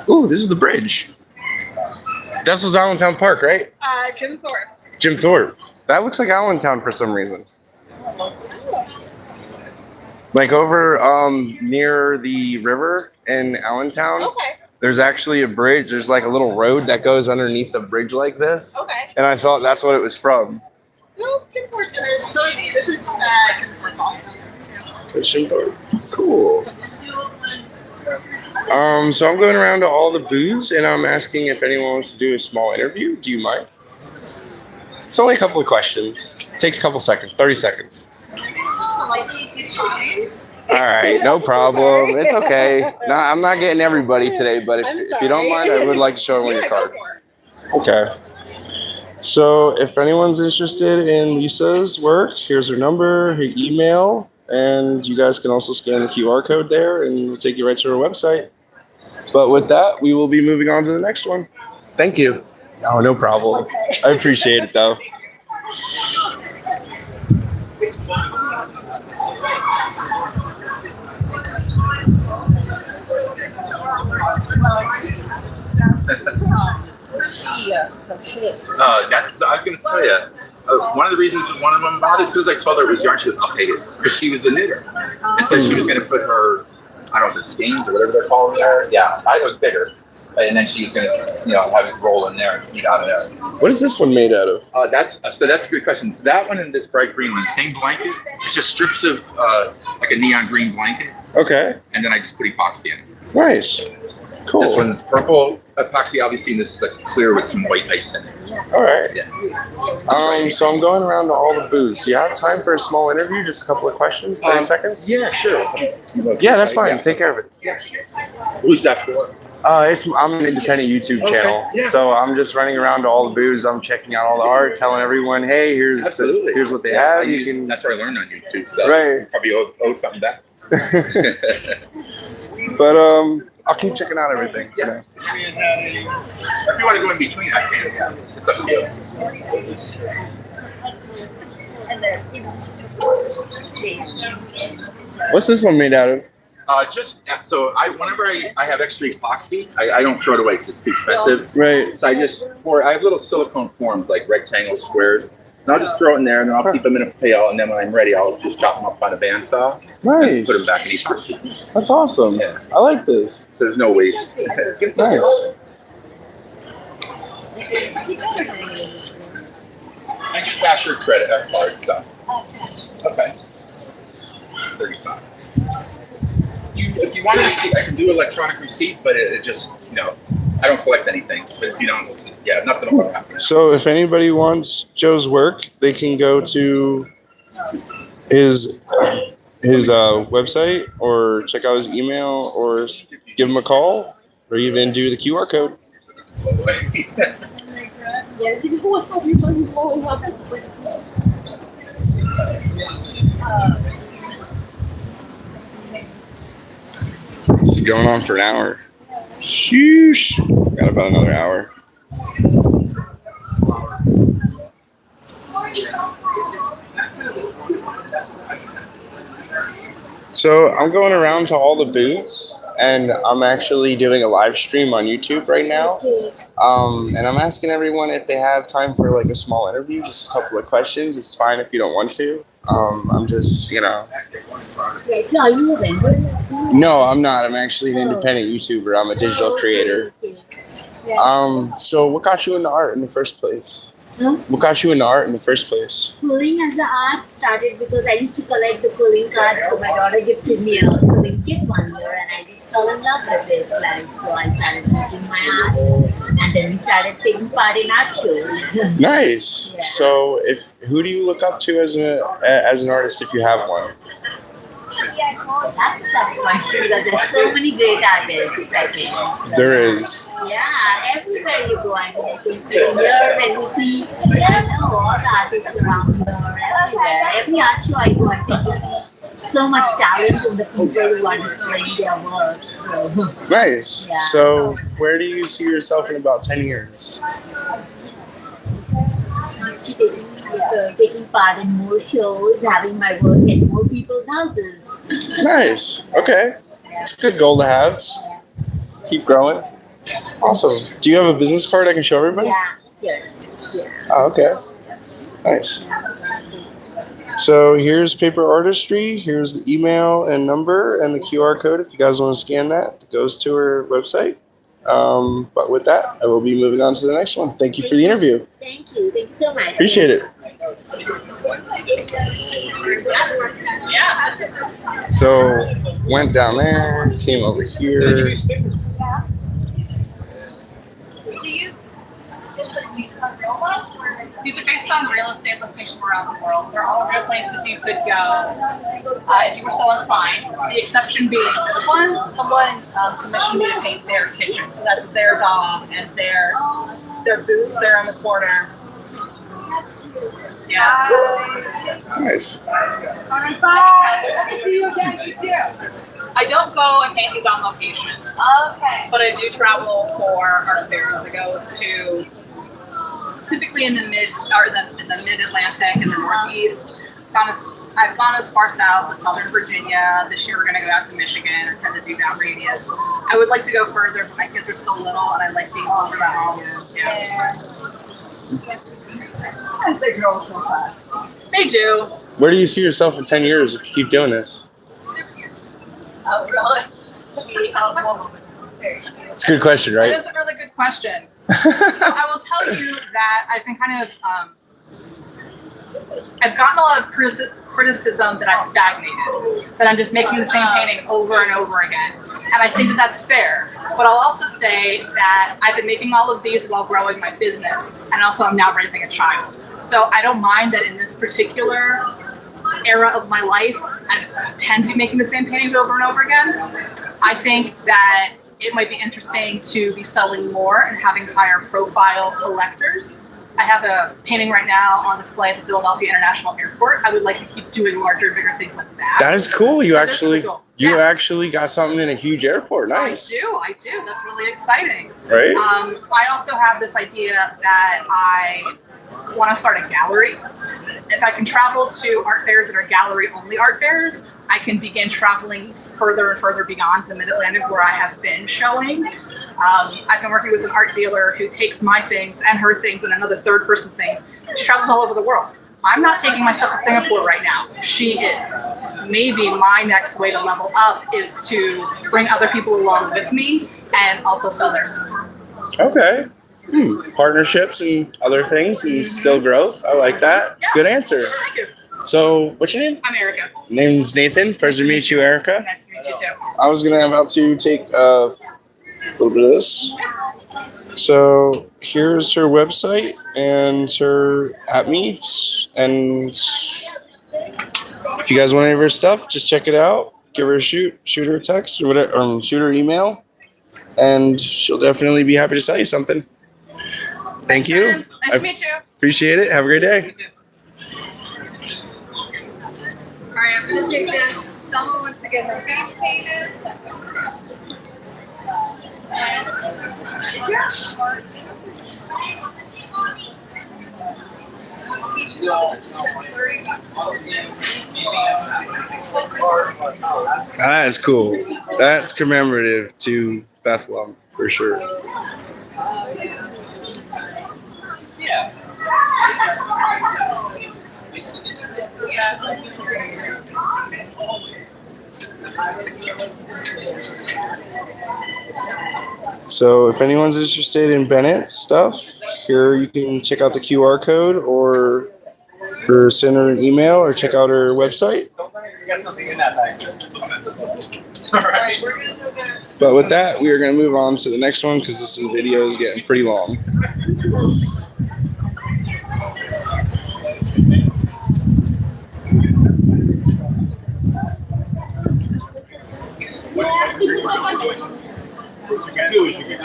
Ooh, this is the bridge. This was Allentown Park, right? Jim Thorpe. Jim Thorpe. That looks like Allentown for some reason. Like over near the river in Allentown. Okay. There's actually a bridge. There's like a little road that goes underneath the bridge like this. Okay. And I thought that's what it was from. No, Jim Thorpe. So this is Jim Thorpe also. It's Jim Thorpe. Cool. So I'm going around to all the booths and I'm asking if anyone wants to do a small interview. Do you mind? It's only a couple of questions. It takes a couple seconds, 30 seconds. All right, no problem. It's okay. No, I'm not getting everybody today, but if you don't mind, I would like to show everyone your card. Okay. So if anyone's interested in Lisa's work, here's her number, her email, and you guys can also scan the QR code there and it'll take you right to her website. But with that, we will be moving on to the next one. Thank you. Oh, no problem. I appreciate it though. That's. I was going to tell you. One of the reasons one of them bothered, as soon as I told her it was yarn, she goes, "I'll take it," because she was a knitter, and so she was going to put her, I don't know if it's skeins or whatever they're calling there. Yeah, it was bigger, and then she was going to, have it roll in there and feed out of there. What is this one made out of? That's a good question. So that one and this bright green one, same blanket. It's just strips of like a neon green blanket. Okay. And then I just put epoxy in it. Nice. Cool. This one's purple epoxy, obviously, and this is like clear with some white ice in it. All right. Yeah. So I'm going around to all the booths. Do you have time for a small interview? Just a couple of questions, 30 seconds? Yeah, sure. Yeah, that's fine. Take care of it. Yeah. Who's that for? I'm an independent YouTube channel, so I'm just running around to all the booths. I'm checking out all the art, telling everyone, "Hey, here's what they have." That's what I learned on YouTube. So right. You probably owe something back. But I'll keep checking out everything. Yeah. If you want to go in between, I can. Yeah. It's up to you. What's this one made out of? Whenever I have extra epoxy, I don't throw it away because it's too expensive. Right. So I have little silicone forms like rectangles, squares, and I'll just throw it in there, and then I'll keep them in a pail, and then when I'm ready, I'll just chop them up on a bandsaw. Nice. And put them back in epoxy. That's awesome. Yeah. I like this. So there's no waste. Nice. I just cash your credit card stuff. Okay. 35. If you want a receipt, I can do electronic receipt, but it just, I don't collect anything. But if you don't, nothing will happen. So if anybody wants Joe's work, they can go to his website or check out his email or give him a call or even do the QR code. This is going on for an hour. Sheesh. Got about another hour. So I'm going around to all the booths, and I'm actually doing a live stream on YouTube right now. And I'm asking everyone if they have time for like a small interview, just a couple of questions. It's fine if you don't want to. I'm just, So are you a vendor? No, I'm not. I'm actually an independent YouTuber. I'm a digital creator. So what got you into art in the first place? Huh? What got you into art in the first place? Quilling as an art started because I used to collect the quilling cards. So my daughter gifted me a quilling kit one year, and I just fell in love with it. So I started making my art, and then started taking part in art shows. Nice. Yeah. So, who do you look up to as an artist if you have one? That's a tough question because there's so many great artists, I think. There is. Yeah, everywhere you go, I think here when you see, all the artists around here, everywhere. Every art show I go, I think you see so much talent in the people who are displaying their work. So. Nice. Yeah. So, where do you see yourself in about 10 years? Taking part in more shows, having my work in more people's houses. Nice. Okay. It's a good goal to have. Keep growing. Awesome. Do you have a business card I can show everybody? Yeah. Yeah. Oh, okay. Nice. So here's Paper Artistry. Here's the email and number and the QR code if you guys want to scan that. It goes to her website. But with that, I will be moving on to the next one. Thank you for the interview. Thank you. Thank you so much. Appreciate it. So went down there, came over here. These are based on real estate listings from around the world. They're all real places you could go if you were so inclined. The exception being this one, someone commissioned me to paint their kitchen. So that's their dog and their boots there on the corner. That's cute. Yeah. Nice. Bye. Nice to see you again. You too. I don't go and paint these on location. Okay. But I do travel for art fairs. I go to typically in the mid-Atlantic and the Northeast. I've gone as far south as Southern Virginia. This year we're going to go out to Michigan or tend to do that radius. I would like to go further, but my kids are still little and I like being closer to home. Yeah. They grow so fast. They do. Where do you see yourself in 10 years if you keep doing this? Oh, really? It's a good question, That right? is a really good question. So I will tell you that I've been kind of, I've gotten a lot of criticism that I stagnated, that I'm just making the same painting over and over again. And I think that that's fair. But I'll also say that I've been making all of these while growing my business, and also I'm now raising a child. So I don't mind that in this particular era of my life, I tend to be making the same paintings over and over again. I think that it might be interesting to be selling more and having higher profile collectors. I have a painting right now on display at the Philadelphia International Airport. I would like to keep doing larger, bigger things like that. That is cool. You actually Yeah. actually got something in a huge airport. Nice. I do. That's really exciting. Right? I also have this idea that I want to start a gallery. If I can travel to art fairs that are gallery-only art fairs, I can begin traveling further and further beyond the Mid-Atlantic where I have been showing. I've been working with an art dealer who takes my things and her things and another third person's things. She travels all over the world. I'm not taking my stuff to Singapore right now. She is. Maybe my next way to level up is to bring other people along with me and also sell their stuff. Okay. Partnerships and other things and still growth. I like that. It's a good answer. Thank you. So, what's your name? I'm Erica. Name's Nathan. Pleasure to meet you, Erica. Nice to meet you too. I was going to about to take a little bit of this. So, here's her website and her @me. And if you guys want any of her stuff, just check it out. Give her a shoot her a text or whatever, shoot her an email, and she'll definitely be happy to sell you something. Thank you. Nice to meet you. Appreciate it. Have a great day. All right, I'm gonna take this. Someone wants to get her face painted. That is cool. That's commemorative to Bethlehem for sure. So if anyone's interested in Bennett's stuff, here you can check out the QR code or send her an email or check out her website. Don't let me forget something in that bag. All right. But with that, we are going to move on to the next one because this video is getting pretty long.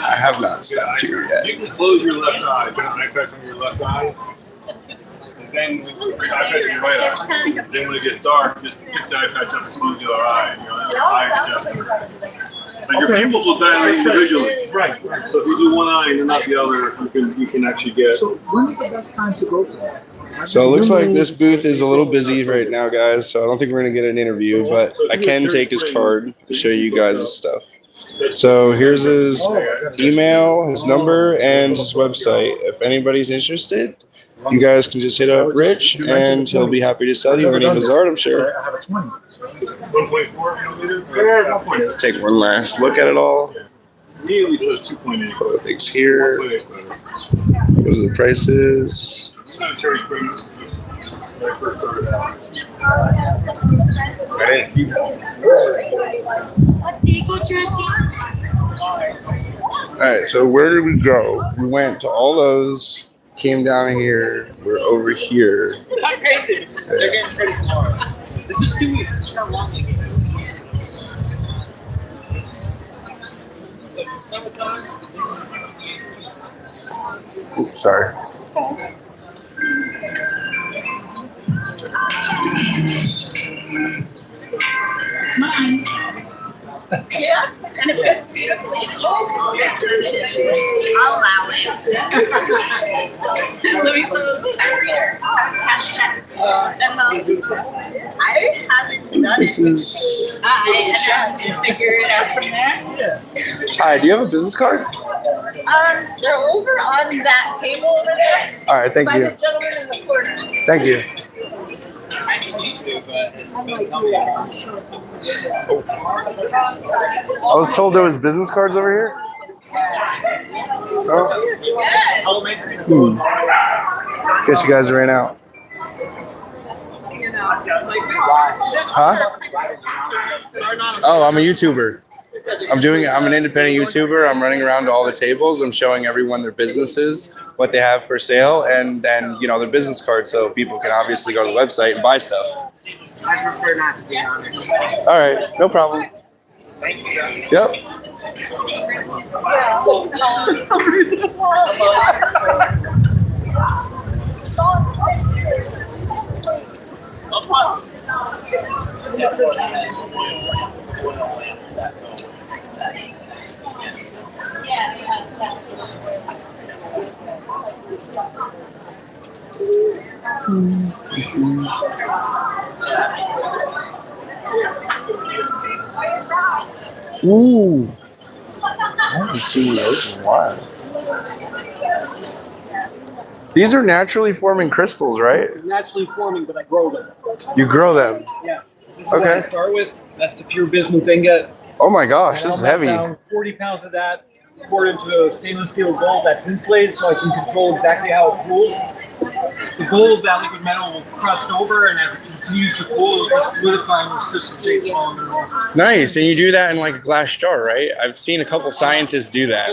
I have not stopped here yet. You can close your left eye, put an eye patch on your left eye, and then eye patch on your right eye. Then when it gets dark, just pick the eye patch up and smooth your eye. Your eye adjustment. Like your pupils will dilate individually. Right. So if you do one eye and not the other, you can actually get. So when is the best time to go for that? So it looks like this booth is a little busy right now, guys. So I don't think we're going to get an interview, but I can take his card to show you guys his stuff. So here's his email, his number, and his website. If anybody's interested, you guys can just hit up Rich, and he'll be happy to sell you any of his art, I'm sure. I have a 20. 1.4 millimeter? Let's take one last look at it all. Immediately says 2.8. Put the things here. 1.8. Those are the prices. It's not a cherry spring. This is when I first started out. I didn't see that. All right, so where did we go? We went to all those, came down here, we're over here. Not painted. They're getting ready tomorrow. This is 2 weeks. It's not long. Summertime. Oops, sorry. It's mine. Yeah, and it fits beautifully. I'll allow it. Let me look. Cash check. And I haven't done This it. is. I can figure it out from there. Hi, do you have a business card? They're over on that table over there. All right, thank by you. the gentleman in the corner. Thank you. I used to, but I was told there was business cards over here. Oh. elementary school. Guess you guys ran out. Huh? Oh, I'm a YouTuber. I'm an independent YouTuber. I'm running around to all the tables. I'm showing everyone their businesses, what they have for sale, and then, their business cards so people can obviously go to the website and buy stuff. I prefer not to be honest. All right, no problem. Yep. Ooh. I haven't seen those in a while. These are naturally forming crystals, right? It's naturally forming, but I grow them. You grow them. Yeah. This is what I Okay. start with. That's the pure bismuth ingot. Oh my gosh, And this is I'll heavy. knock down 40 pounds of that, pour it into a stainless steel bowl that's insulated so I can control exactly how it cools. The bowl of that liquid metal will crust over, and as it continues to cool, it'll just solidify in those crystal shapes falling around. Nice, and you do that in like a glass jar, right? I've seen a couple scientists do that.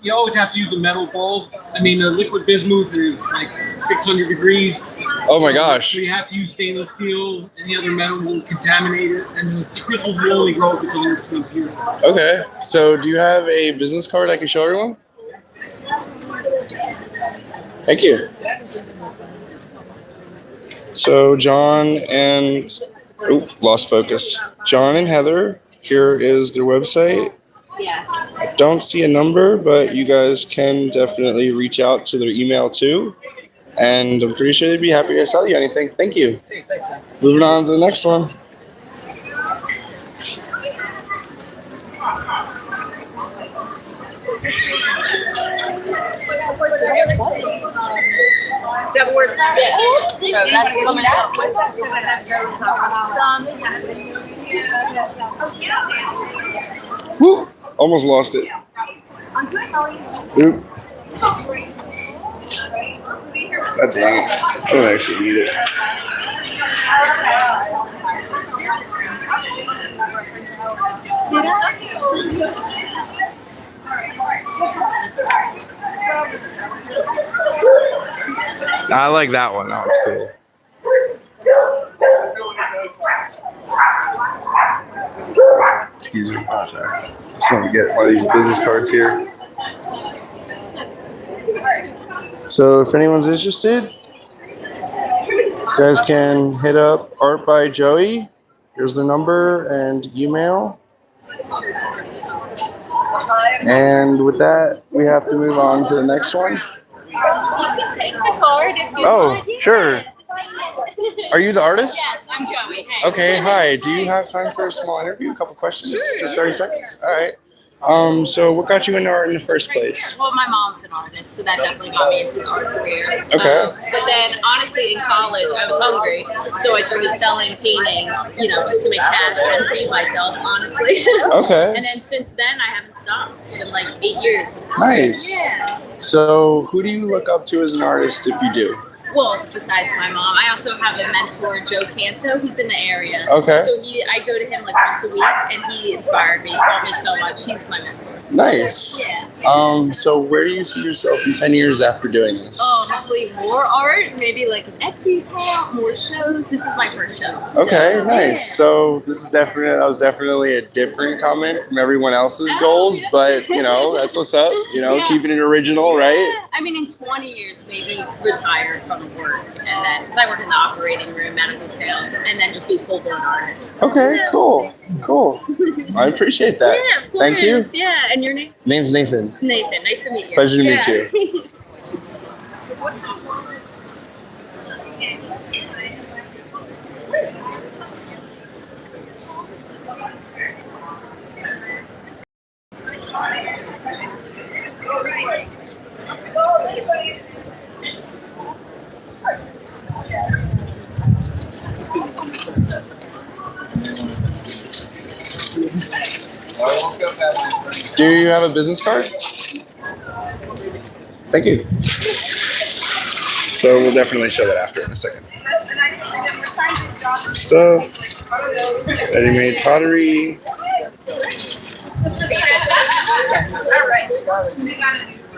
You always have to use a metal bowl. I mean, the liquid bismuth is like 600 degrees. Oh my gosh. So you have to use stainless steel. Any other metal will contaminate it, and the crystals will only grow if it's 100% pure. Okay, so do you have a business card I can show everyone? Thank you. So John and, lost focus. John and Heather, here is their website. Yeah. I don't see a number, but you guys can definitely reach out to their email too. And I'm pretty sure they'd be happy to sell you anything. Thank you. Moving on to the next one. So that's coming out. Woo! Almost lost it. I'm good. How are you? Oop. God dang it. I don't actually need it. I like that one. That one's cool. Excuse me. Oh, sorry. Just want to get one of these business cards here. So if anyone's interested, you guys can hit up Art by Joey. Here's the number and email. And with that, we have to move on to the next one. You can take the card if you Oh, want. sure. Are you the artist? Yes, I'm Joey. Hey. Okay, hi. Do you have time for a small interview? A couple questions? Just 30 seconds? All right. So what got you into art in the first place? Well, my mom's an artist, so that definitely got me into the art career. Okay. But then, honestly, in college, I was hungry, so I started selling paintings, just to make cash and feed myself, honestly. Okay. And then since then, I haven't stopped. It's been like 8 years. Nice. Yeah. So who do you look up to as an artist if you do? Well, besides my mom, I also have a mentor, Joe Canto. He's in the area. Okay. So I go to him like once a week, and he inspired me, taught me so much. He's my mentor. Nice. Yeah. So where do you see yourself in 10 years after doing this? Oh, hopefully more art, maybe like an Etsy account, more shows. This is my first show. Okay, so, nice. yeah. So that was definitely a different comment from everyone else's goals, but you know, that's what's up. You know, Yeah. keeping it original, right? Yeah, I mean, in 20 years, maybe retire from work, and then because I work in the operating room, medical sales, and then just be full-blown artist. Okay, Yeah, cool. I appreciate that. Yeah, of Thank you. course. Yeah, and your name? Name's Nathan. Nathan. Nice to meet you. Pleasure to meet Yeah. you. Do you have a business card? Thank you. So we'll definitely show that after in a second. Some stuff. Ready-made pottery.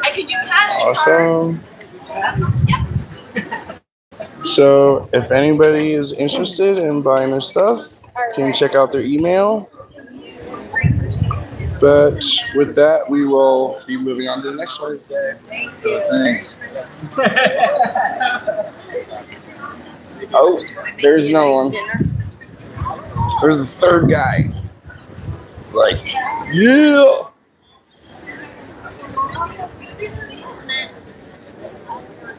I could do cash. Awesome. So if anybody is interested in buying their stuff, you can check out their email. But with that, we will be moving on to the next one. Thanks. Oh, there's another one. There's the third guy. It's like, yeah.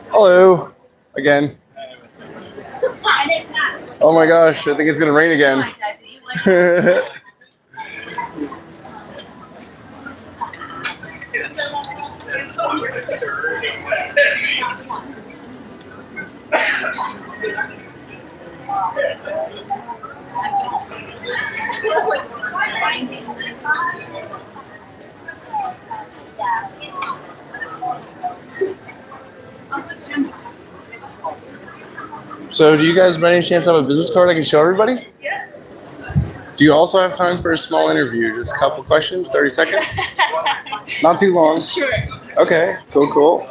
Hello, again. Oh my gosh, I think it's gonna rain again. So do you guys by any chance have a business card I can show everybody? Yeah. Do you also have time for a small interview? Just a couple questions, 30 seconds? Not too long. Sure. Okay, cool.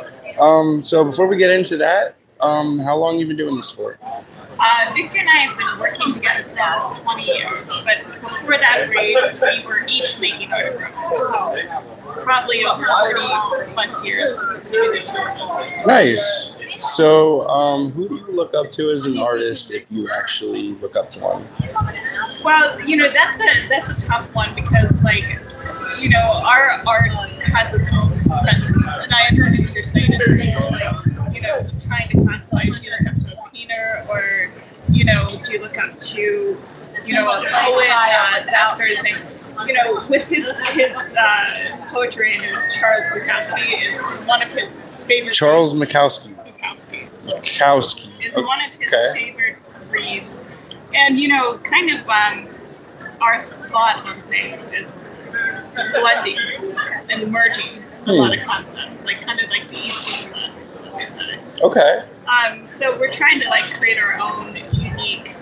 So before we get into that, how long have you been doing this for? Victor and I have been working together for the last 20 years, but before that, we were each making art of our own, so probably over 40 plus years doing the two of us. Nice. So who do you look up to as an artist if you actually look up to one? Well, you know, that's a tough one because, like, you know, our art has its own presence, and I understand what you're saying. It's like, you know, trying to classify, do you look up to a painter, or, you know, do you look up to, you know, a poet, that sort of thing. You know, with his poetry, and Charles Bukowski is one of his favorite. Charles Bukowski. It's one of his favorite reads, and you know, kind of our thought on things is blending and merging a lot of concepts, like kind of like the East and West is what we said. Okay. So we're trying to like create our own unique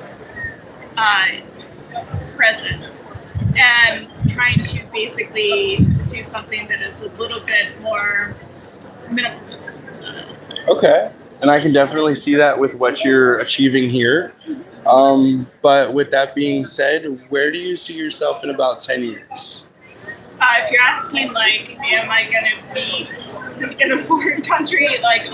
presence and trying to basically do something that is a little bit more minimalist. Okay. And I can definitely see that with what you're achieving here. But with that being said, where do you see yourself in about 10 years? If you're asking, like, am I going to be in a foreign country, like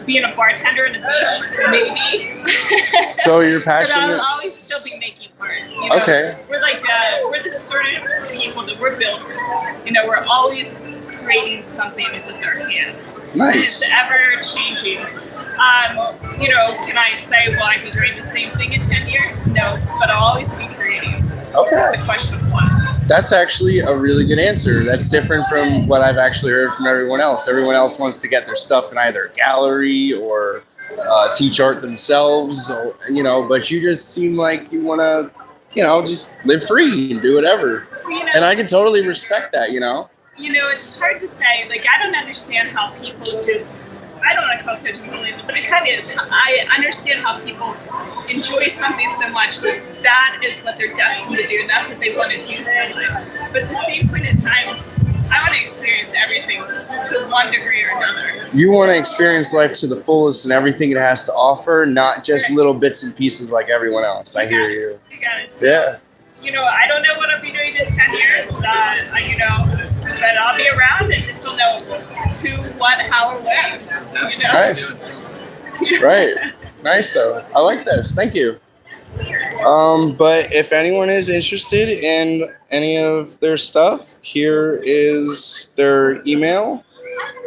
being a bartender in the beach? Maybe. So you're passionate. But I'll always still be making art. You know? Okay. We're like, we're the sort of people that we're builders. You know, we're always creating something with our hands. Nice. And it's ever changing. You know, can I say, will I be doing the same thing in 10 years? No, but I'll always be creating. Okay. It's just a question of what. That's actually a really good answer. That's different from what I've actually heard from everyone else. Everyone else wants to get their stuff in either a gallery or teach art themselves, or, you know, but you just seem like you want to, you know, just live free and do whatever. You know, and I can totally respect that, you know? You know, it's hard to say. Like, I don't understand how people just, I don't want to call it pigeonholing, but it kind of is. I understand how people enjoy something so much that that is what they're destined to do, and that's what they want to do for life. But at the same point in time, I want to experience everything to one degree or another. You want to experience life to the fullest and everything it has to offer, not just little bits and pieces like everyone else. I hear you. You got it. So, Yeah. I don't know what I'll be doing in 10 years, but I'll be around and just don't know who, what, how, or when. Nice. Right. Nice though. I like this. Thank you. But if anyone is interested in any of their stuff, here is their email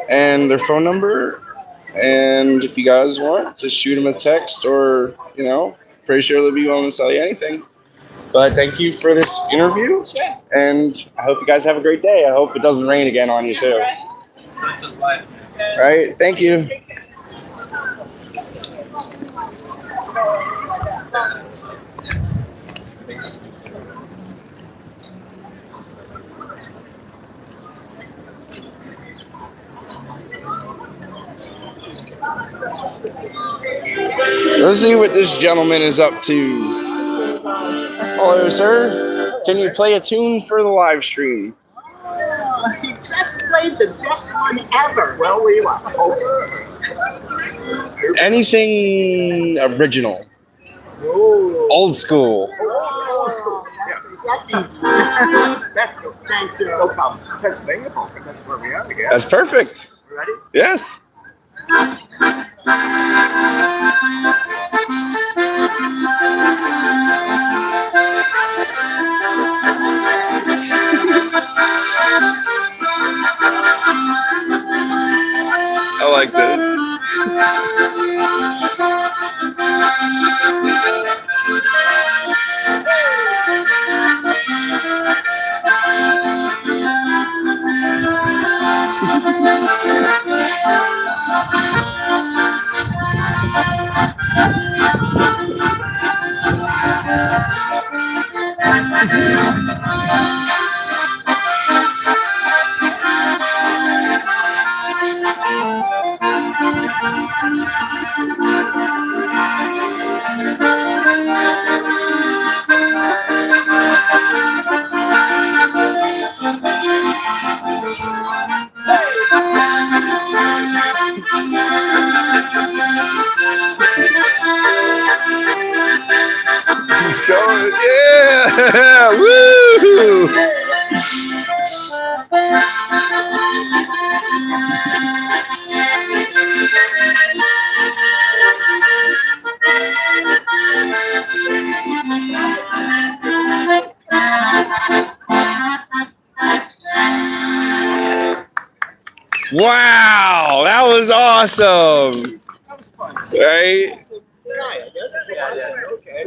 and their phone number. And if you guys want, just shoot them a text or, pretty sure they'll be willing to sell you anything. But thank you for this interview. Sure. And I hope you guys have a great day. I hope it doesn't rain again on you too. Right? Thank you. Let's see what this gentleman is up to. Hello, sir. Can you play a tune for the live stream? He just played the best one ever. Well, we were. Anything original? Oh. Old school. Old school. Yes, that's easy. That's good. Thanks, sir. No problem. Pennsylvania, that's where we are again. That's perfect. Ready? Yes. I like this. He's going, yeah! Woo! Wow, that was awesome! Right?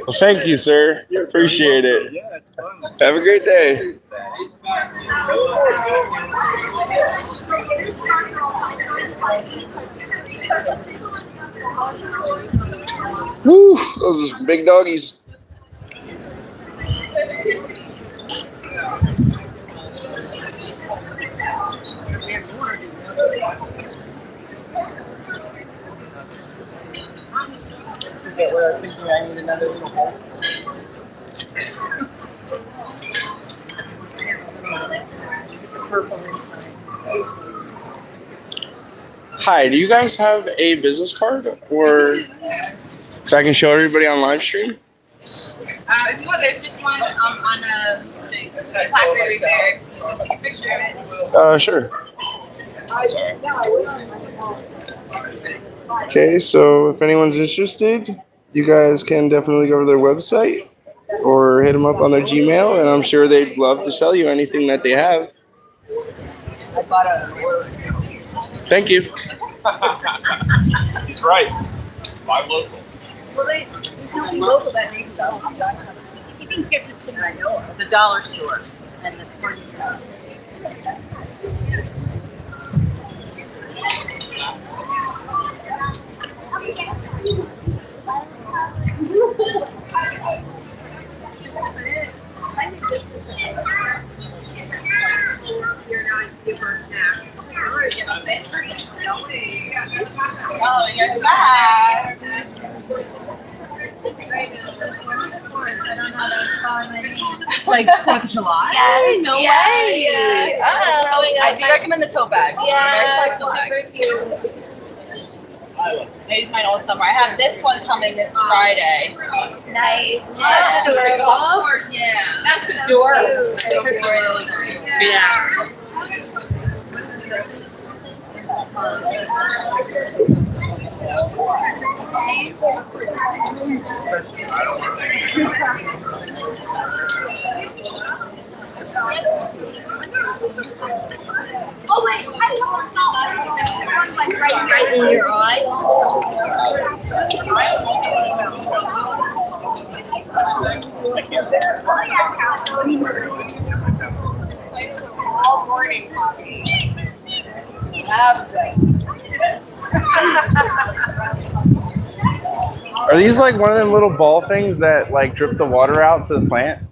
Well, thank you, sir. Appreciate it. Yeah, it's fun. Have a great day. Woo! Those are big doggies. Forget what I was thinking. I need another little hole. Purple inside. Hi, do you guys have a business card or so I can show everybody on live stream? If you want, there's just one on a placard right there. Take a picture of it. Sure. Okay, so if anyone's interested, you guys can definitely go to their website or hit them up on their Gmail, and I'm sure they'd love to sell you anything that they have. I bought a. Thank you. He's right. Buy local. Well, there's nothing local that makes stuff. You can get this thing I know of. The dollar store and the party. Oh, you're back. Like 4th of July? Yes, No yeah, way. yeah. I do recommend the tote bag. Yeah, Very tote bag. super cute. I use mine all summer. I have this one coming this Friday. Nice. That's adorable. Of course, yeah. That's So adorable. cute. It's really cute. Yeah. Oh wait, I don't know. One's like right in your eye. All morning coffee. Are these like one of them little ball things that like drip the water out to the plant?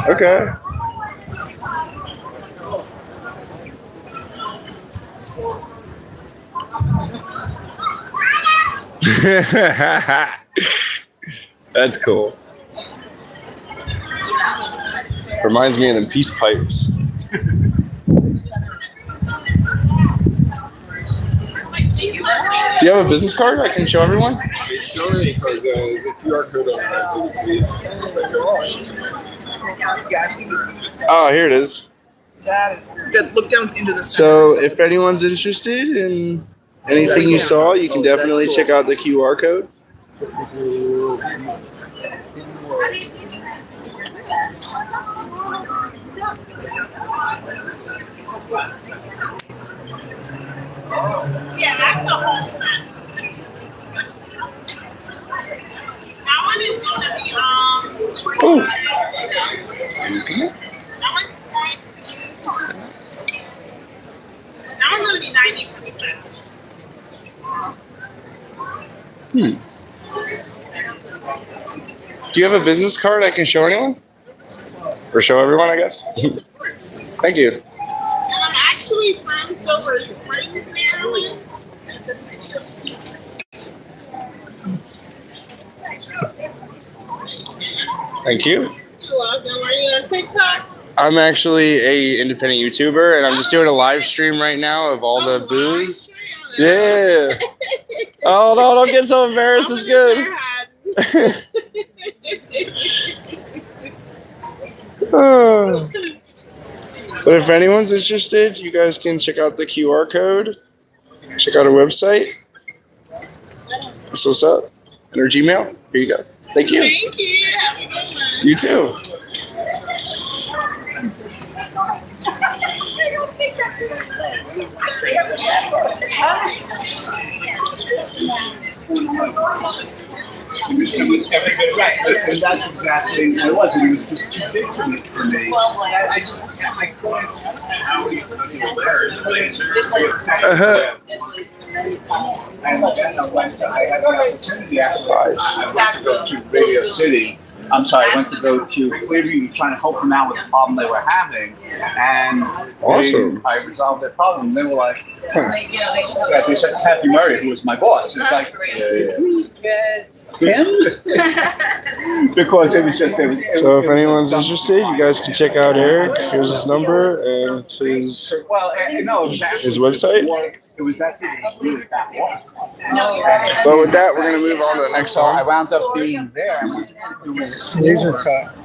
Okay. That's cool. Reminds me of them peace pipes. Do you have a business card I can show everyone? There's a QR code on Oh, here it is. That is good. Look down into the center. So if anyone's interested in anything you saw, you can definitely check out the QR code. Yeah, that's the whole set. That one is gonna be Oh. that one's gonna be 90 for the set. Do you have a business card I can show anyone? Or show everyone, I guess? Thank you. And I'm actually from Silver Springs, Maryland. Thank you. You're welcome. Are you on TikTok? I'm actually a independent YouTuber, and I'm just doing a live stream right now of all the booze. Yeah. Oh no! Don't get so embarrassed. It's good. But if anyone's interested, you guys can check out the QR code. Check out our website. That's what's up. And our Gmail. Here you go. Thank you. Thank you. Have a good one. You too. I don't think that's Right, and that's exactly what it was. And it was just too big for me. I just I couldn't. And then I had an opportunity after I went to go to Radio City. I'm sorry, I went to go to Clearview trying to help them out with the problem they were having. And Awesome. I resolved their problem. They were like, yeah, they said Kathy Murray, who was my boss. It's like, him? Because it was just, So if anyone's interested, you guys can check out Eric. Here's his number and his website. It was that thing that was really back off. But with that, we're gonna move on to the next So I song. wound up being there. It was Laser cut.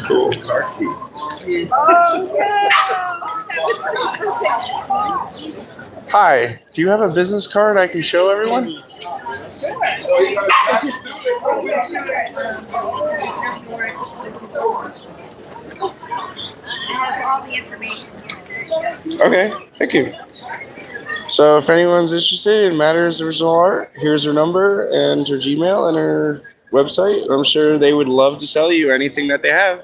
Cool. Hi, do you have a business card I can show everyone? has all the information here. Okay, thank you. So if anyone's interested in Matters Original Art, here's her number and her Gmail and her website. I'm sure they would love to sell you anything that they have.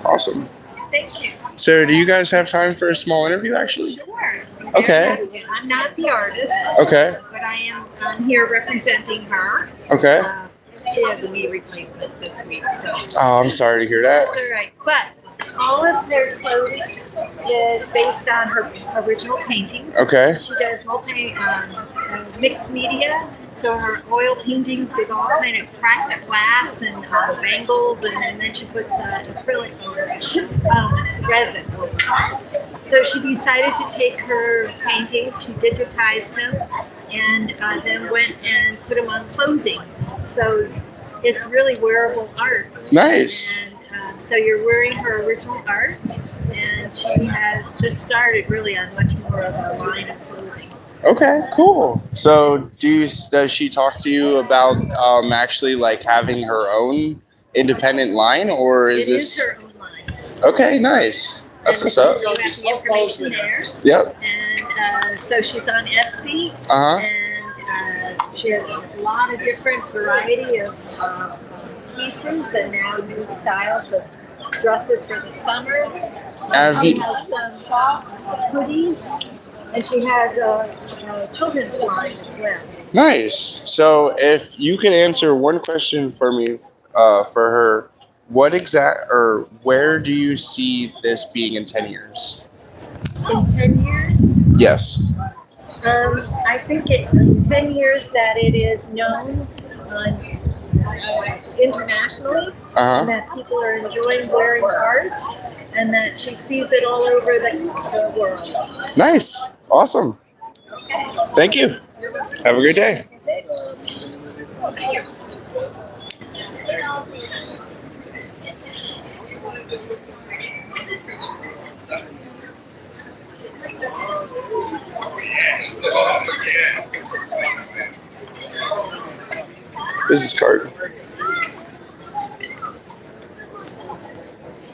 Awesome. Thank you. So do you guys have time for a small interview, actually? Sure. Okay. I'm not the artist. Okay. But I am here representing her. Okay. She has a knee replacement this week, so. Oh, I'm sorry to hear that. That's all right. But all of their clothing is based on her original paintings. Okay. She does mixed media, so her oil paintings with all kind of cracked glass and bangles, and then she puts acrylic over resin over it. So she decided to take her paintings, she digitized them, and then went and put them on clothing. So it's really wearable art. Nice. And so you're wearing her original art, and she has just started really on much more of a line of clothing. Okay, cool. So does she talk to you about actually like having her own independent line, or is this? It is her own line. Okay, nice. That's what's up. You have the information there. Yep. And so she's on Etsy. Uh-huh. And she has a lot of different variety of pieces, and now new styles of dresses for the summer. She has some hoodies, and she has a children's line as well. Nice. So if you could answer one question for me, for her, where do you see this being in 10 years? In 10 years? Yes. I think in 10 years that it is known internationally, and that people are enjoying wearing art, and that she sees it all over the world. Nice. Awesome. Thank you. Have a great day. Business card.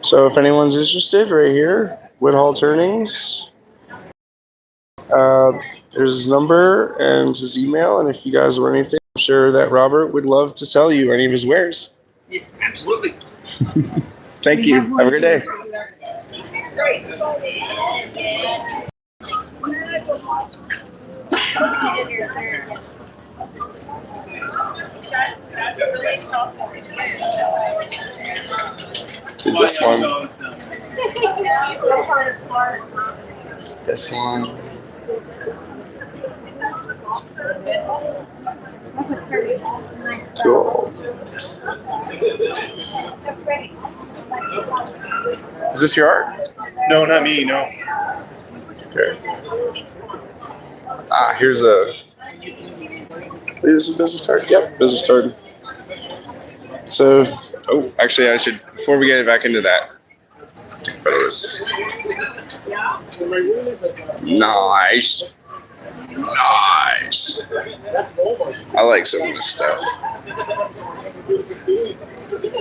So if anyone's interested, right here, Woodhall Turnings. There's his number and his email, and if you guys want anything, I'm sure that Robert would love to sell you any of his wares. Yeah, absolutely. Thank you. Have a great day. This one. This one. Cool. Is this your art? No, not me. No. Okay. Here's a business card. Yep, business card. So, actually, I should, before we get back into that, for this. Nice. Nice. I like some of this stuff.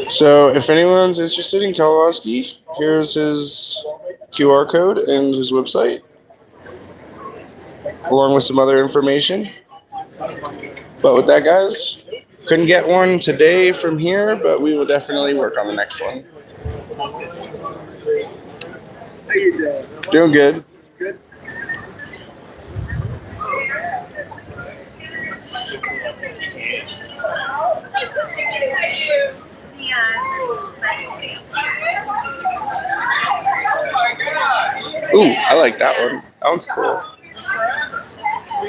So, if anyone's interested in Kalowski, here's his QR code and his website, along with some other information. But with that, guys, couldn't get one today from here, but we will definitely work on the next one. How you doing? Doing good. Good. Ooh, I like that one. That one's cool.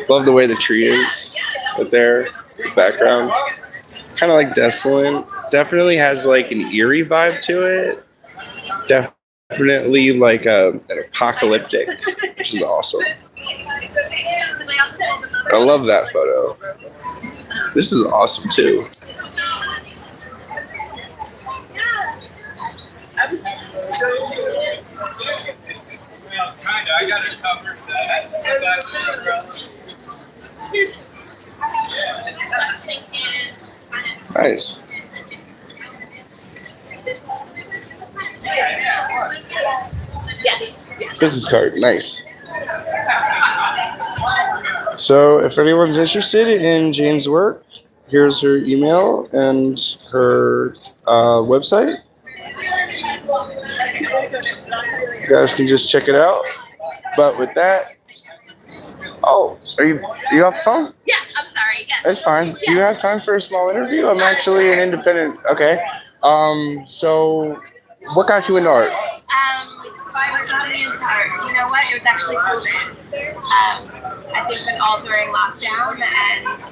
Love the way the tree is with their background. Kind of like desolate. Definitely has like an eerie vibe to it. Definitely like an apocalyptic, which is awesome. I love that photo. This is awesome too. I was so Well, kind of. I got it covered. Nice. Yes. Business card. Nice. So if anyone's interested in Jane's work, here's her email and her website. You guys can just check it out. But with that, Oh, are you off the phone? Yeah, I'm sorry. Yes. That's fine. Do you have time for a small interview? I'm actually an independent. Okay. So what got you into art? What got me into art? You know what? It was actually COVID. I think been all during lockdown, and I was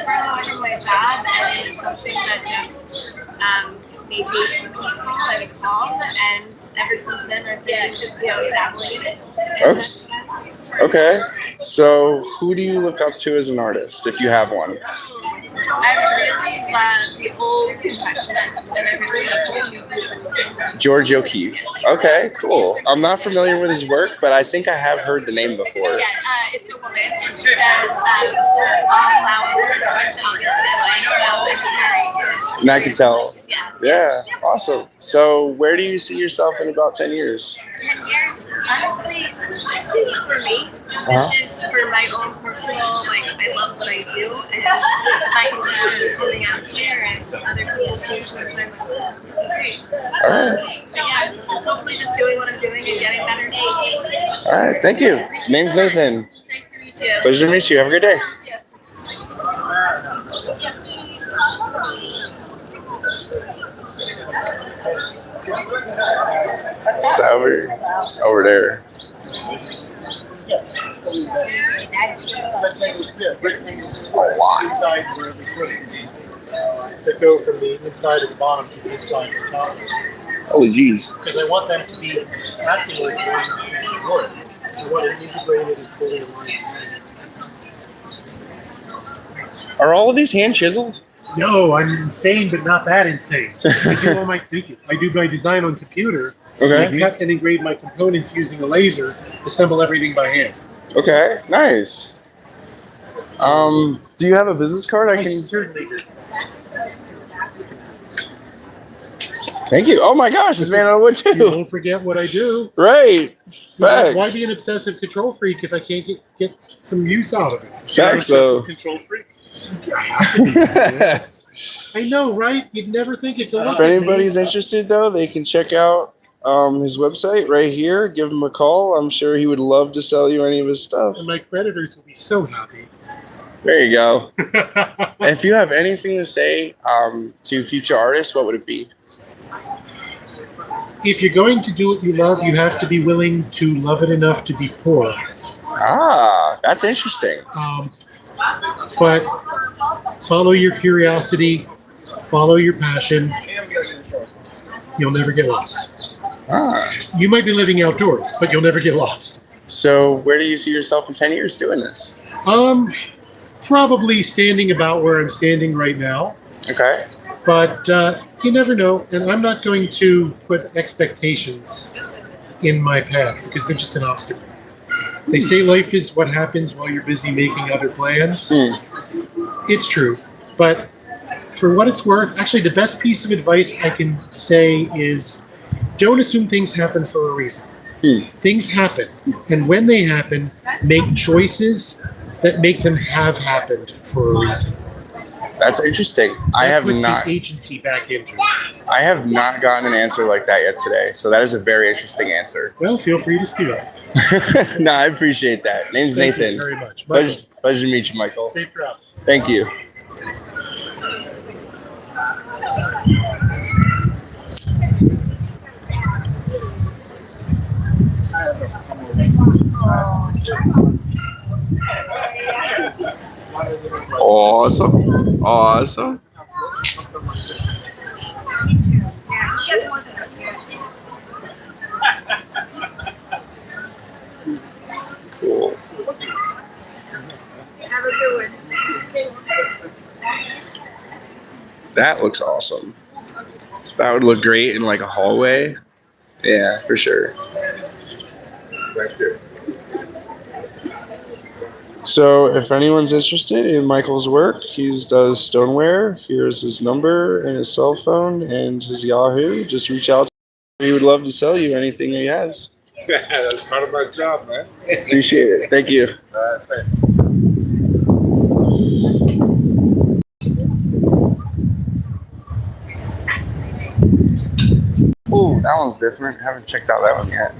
furloughed from my job, and it was something that just made me peaceful and calm. And ever since then, I've been dabbling in it. And that's what I love. Okay. So who do you look up to as an artist, if you have one? I really love the old Impressionists, and I really love George O'Keeffe. Okay, cool. I'm not familiar with his work, but I think I have heard the name before. Yeah, it's a woman, and she does all flower work, which obviously I like. And I can tell. Yeah, awesome. So where do you see yourself in about 10 years? 10 years, honestly, this is for me. This is for my own personal, I love what I do, and if I can continue coming out here and other people see what I'm doing, it's great. All right. But yeah, just hopefully just doing what I'm doing and getting better. All right, thank you. Name's Nathan. Nice to meet you. Pleasure to meet you. Have a good day. It's over there. Inside where the footings that go from the inside of the bottom to the inside of the top. Holy jeez. Because I want them to be acting like one piece of wood. I want it integrated and fully aligned. Are all of these hand chiseled? No, I'm insane, but not that insane. I do all my I do my design on computer. Okay. And I cut and engrave my components using a laser, assemble everything by hand. Okay, nice. Do you have a business card? I can certainly do. Thank you. Oh my gosh, it's made out of wood too. You won't forget what I do. Right. Facts. Why be an obsessive control freak if I can't get some use out of it? Facts, though. Control freak. Yes. I know, right? You'd never think it. If anybody's interested, though, they can check out his website right here. Give him a call. I'm sure he would love to sell you any of his stuff. And my creditors will be so happy. There you go. If you have anything to say to future artists, what would it be? If you're going to do what you love, you have to be willing to love it enough to be poor. Ah, that's interesting. But follow your curiosity, follow your passion. You'll never get lost. Ah. You might be living outdoors, but you'll never get lost. So where do you see yourself in 10 years doing this? Probably standing about where I'm standing right now. Okay. But you never know, and I'm not going to put expectations in my path because they're just an obstacle. They say life is what happens while you're busy making other plans. It's true. But for what it's worth, actually the best piece of advice I can say is don't assume things happen for a reason. Things happen. And when they happen, make choices that make them have happened for a reason. That's interesting. I have not. The agency back into it. I have not gotten an answer like that yet today. So that is a very interesting answer. Well, feel free to steal it. No, I appreciate that. Name's Thank Nathan. you very much. Pleasure to meet you, Michael. Safe travel. Thank you. Awesome. Awesome. Me too. Yeah, she has more than her parents. Cool. Have a good one. That looks awesome. That would look great in like a hallway. Yeah, for sure. Right there. So if anyone's interested in Michael's work, he does stoneware. Here's his number and his cell phone and his Yahoo. Just reach out to him. He would love to sell you anything he has. That's part of my job, man. Appreciate it. Thank you. Thanks. Ooh, that one's different. Haven't checked out that one yet.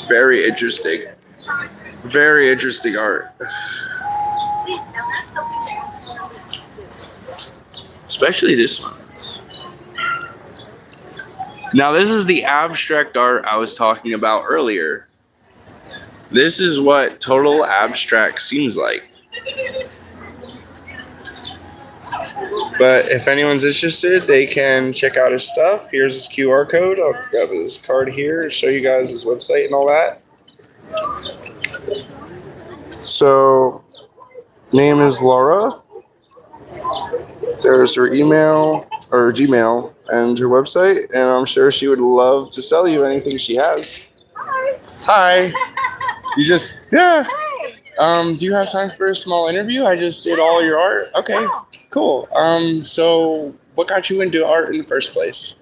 Very interesting. Very interesting art. Especially this one. Now this is the abstract art I was talking about earlier. This is what total abstract seems like. But if anyone's interested, they can check out his stuff. Here's his QR code. I'll grab his card here and show you guys his website and all that. So, name is Laura. There's her email or Gmail and her website, and I'm sure she would love to sell you anything she has. Hi. You just, yeah. Do you have time for a small interview? I just did all your art. Okay, cool. So what got you into art in the first place?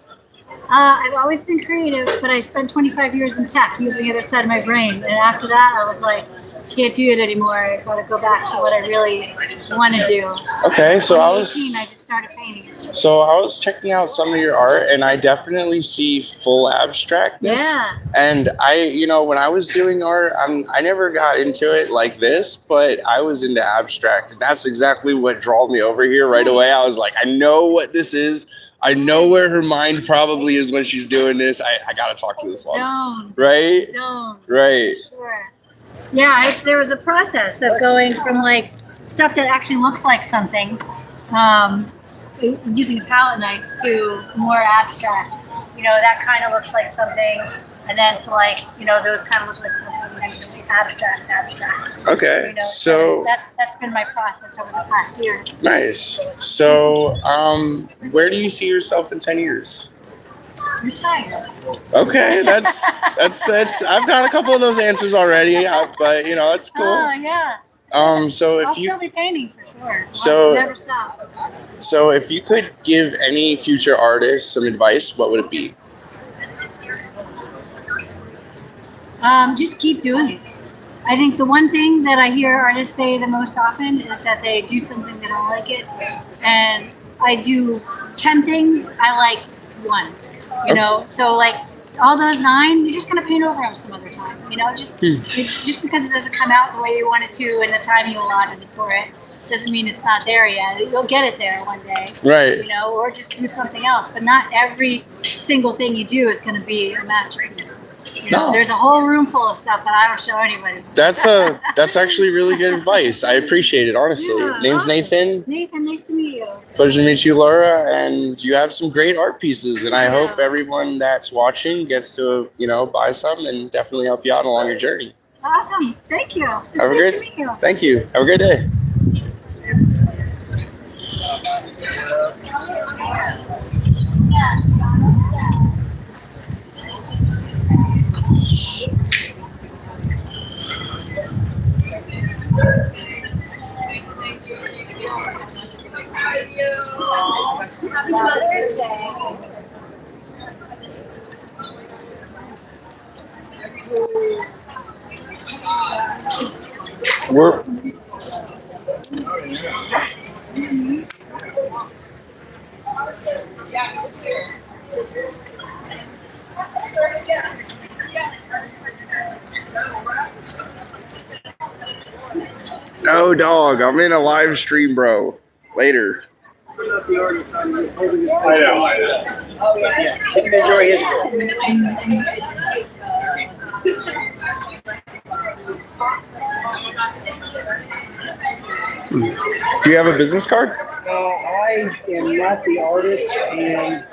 I've always been creative, but I spent 25 years in tech using the other side of my brain. And after that, I was like, can't do it anymore. I got to go back to what I really want to do. Okay, so I just started painting. So I was checking out some of your art, and I definitely see full abstractness. Yeah. And when I was doing art, I never got into it like this, but I was into abstract, and that's exactly what drew me over here right away. I was like, I know what this is. I know where her mind probably is when she's doing this. I gotta talk to this one. Zone. Right? Zone. Right. Sure. Yeah, there was a process of going from like stuff that actually looks like something, using a palette knife, to more abstract. That kind of looks like something, and then to those kind of look like something, and just abstract. Okay, so that's been my process over the past year. Nice. So, where do you see yourself in 10 years? Retired. Okay, that's I've got a couple of those answers already, but it's cool. Oh yeah. So if I'll you still be painting for sure. So- I'll never stop. So if you could give any future artist some advice, what would it be? Just keep doing it. I think the one thing that I hear artists say the most often is that they do something they don't like it, and I do 10 things. I like one. So like all those 9, you're just gonna paint over them some other time. Just because it doesn't come out the way you want it to and the time you allotted for it doesn't mean it's not there yet. You'll get it there one day. Right. Or just do something else. But not every single thing you do is gonna be a masterpiece. No. There's a whole room full of stuff that I don't show anybody. That's actually really good advice. I appreciate it, honestly. Yeah, Name's awesome. Nathan. Nathan, nice to meet you. Pleasure to meet you, Laura. And you have some great art pieces, and I hope everyone that's watching gets to buy some and definitely help you out along your journey. Awesome. Thank you. It's Have a nice great. to meet you. Thank you. Have a great day. We're No, dog. I'm in a live stream, bro. Later. I know. Yeah, you can enjoy his Do you have a business card? I am not the artist, and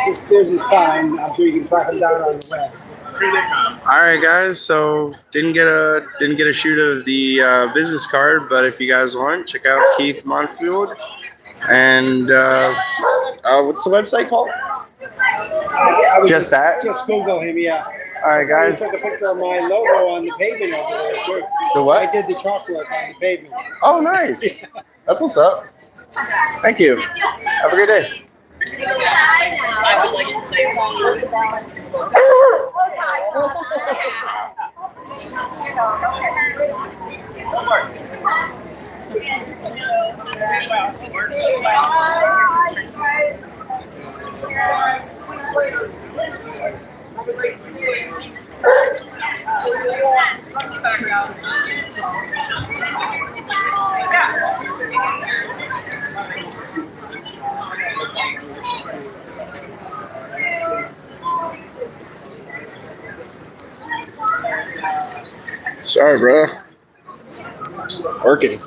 if there's a sign, I'm sure you can track them down on the web. All right, guys. So didn't get a shoot of the business card, but if you guys want, check out Keith Monfield. And what's the website called? Just that? Just Google him, yeah. All right, guys. I took a picture of my logo on the pavement over there, too. The what? I did the chalk work on the pavement. Oh, nice. That's what's up. Thank you. Have a great day. I would like to say Sorry, bro. Working.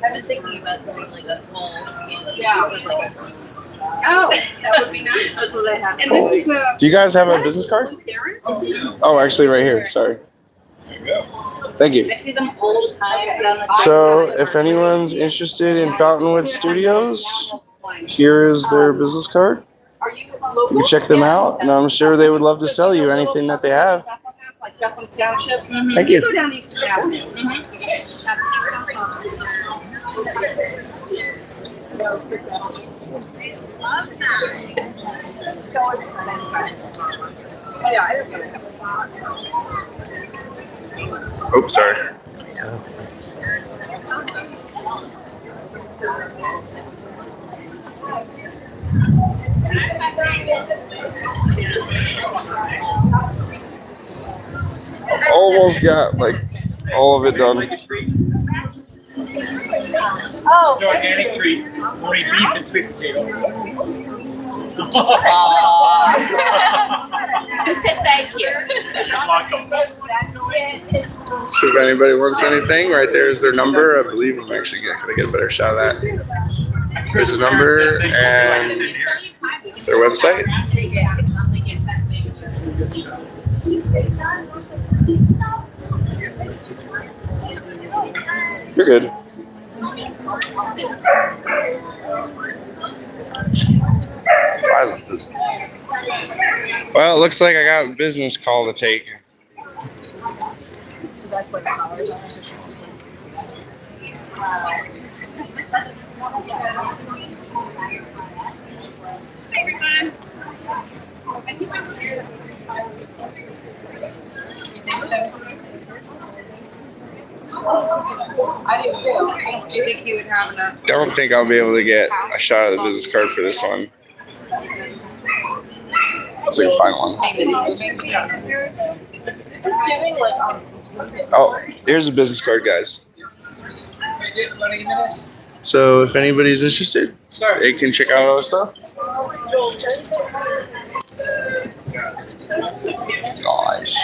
I've been thinking about doing like a whole skin Yeah. piece of like a goose. Oh, that would be nice. That's what they have. And this is a. Do you guys have a business card? Oh, actually, right here. Sorry. Thank you. I see them all the time. But I'm like, So, if anyone's interested in Fountainwood Studios, here is their business card. You can check them out, and I'm sure they would love to sell you anything that they have. Like Bethlehem Township. Thank you. Go down Eastern Avenue. Oops, sorry. Almost got like all of it done. Oh, Organic treat, only beef and sweet potatoes. I said thank you. So if anybody wants anything, right there is their number. I believe I'm actually gonna get a better shot of that. There's the number and their website. You're good. Well, it looks like I got a business call to take. So that's like I do too. Do you think he would have enough? Don't think I'll be able to get a shot of the business card for this one. So you can find one. Is this giving like Oh, here's a business card, guys. So if anybody's interested, they can check out all the stuff. Nice.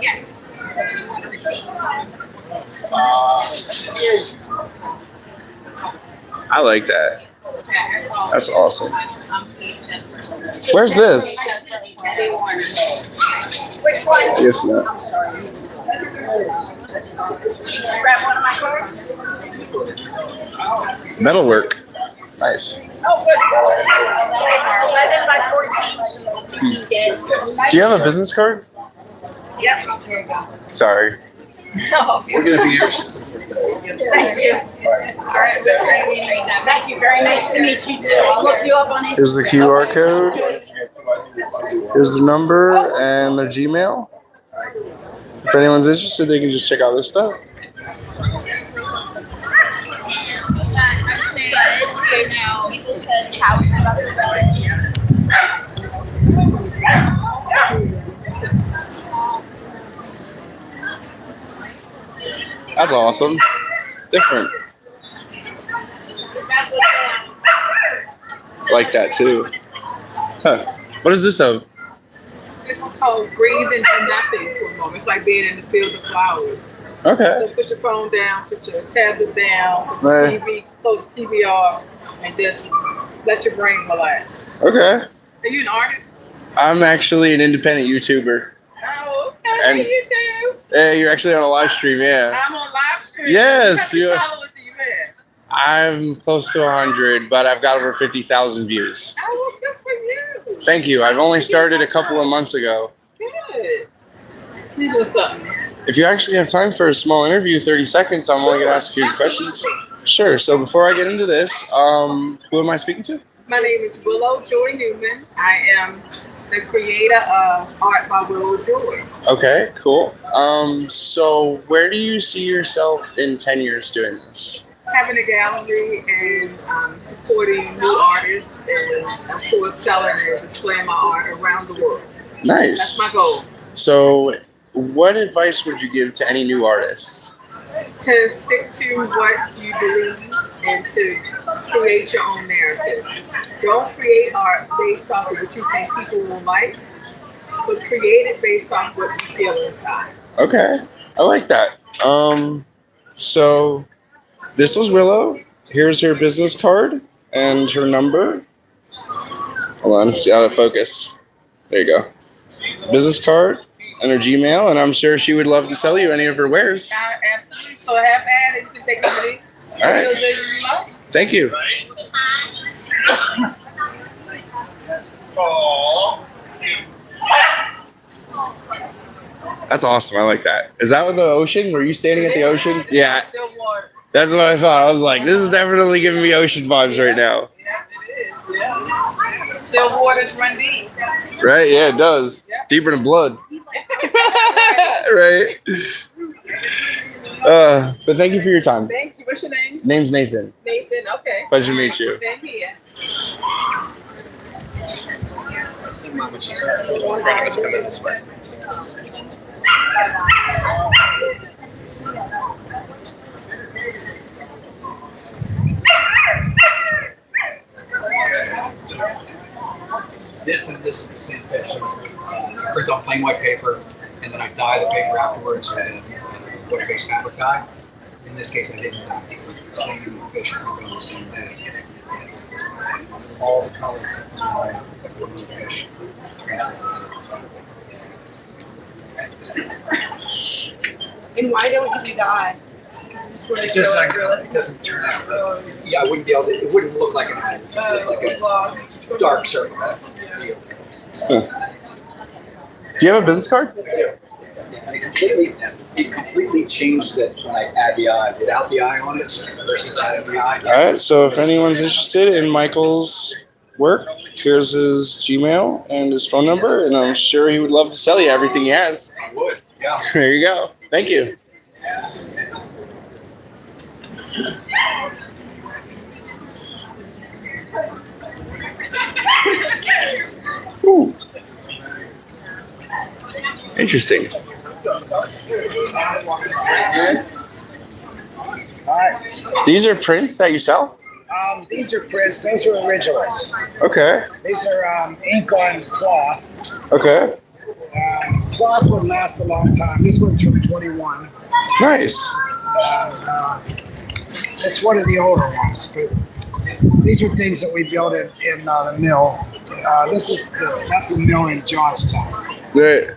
Yes. I like that. That's awesome. Where's this? Which one? Yes, no. I'm sorry. Did you grab one of my cards? Metalwork. Nice. Oh, good. It's 11 by 14, so the meeting day. Do you have a business card? Yep. Here you go. Sorry. No. We're gonna be here. Thank you. All right, so thank you. Very nice to meet you too. I'll look you up on Instagram. Here's the QR code. Here's the number and their Gmail. If anyone's interested, they can just check out this stuff. That's awesome. Different. Like that too. Huh. What is this of? It's called breathe and do nothing for a moment. It's like being in the field of flowers. Okay. So put your phone down, put your tablets down, put your Right. TV, close the TV off, and just let your brain relax. Okay. Are you an artist? I'm actually an independent YouTuber. Oh, okay. And- You too. Yeah, you're actually on a live stream, yeah. I'm on live stream. Yes, How many you- followers do you have? I'm close to 100, but I've got over 50,000 views. Oh, good for you. Thank you. I've only started a couple of months ago. Good. You do something. If you actually have time for a small interview, 30 seconds, I'm only going to ask you questions. Sure. So before I get into this, who am I speaking to? My name is Willow Joy Newman. I am the creator of Art by Willow Joy. Okay, cool. So where do you see yourself in 10 years doing this? Having a gallery and supporting new artists and, of course, selling and displaying my art around the world. Nice. That's my goal. So what advice would you give to any new artists? To stick to what you believe and to create your own narrative. Don't create art based off of what you think people will like, but create it based off what you feel inside. Okay, I like that. So this was Willow. Here's her business card and her number. Hold on, out of focus. There you go. Business card and her Gmail, and I'm sure she would love to sell you any of her wares. Absolutely. So have at it. You can take a minute. All right. Thank you. That's awesome. I like that. Is that with the ocean? Were you standing at the ocean? Yeah. That's what I thought. I was like, this is definitely giving me ocean vibes right now. Yeah, it is. Yeah. Still waters run deep. Right? Yeah, it does. Deeper than blood. Right? But thank you for your time. Thank you. What's your name? Name's Nathan. Nathan. Okay. Pleasure to meet you. Same here. This and this is the same fish. Print on plain white paper, and then I dye the paper afterwards with a water-based fabric dye. In this case, I didn't dye the same fish on the same day. All the colors of the fish. And why don't you dye? It just it doesn't turn out. Yeah, I wouldn't be able to. It wouldn't look like an eye. It would just look like a dark circle. Do you have a business card? I do. And it completely changes it when I add the eye. Without the eye on it versus adding the eye. All right. So if anyone's interested in Michael's work, here's his Gmail and his phone number, and I'm sure he would love to sell you everything he has. I would. Yeah. There you go. Thank you. Ooh. Interesting. Alright. These are prints that you sell? These are prints. Those are originals. Okay. These are ink on cloth. Okay. Cloth would last a long time. This one's from 21. Nice. It's one of the older ones, but these are things that we built in the mill. This is not the mill in Johnstown. It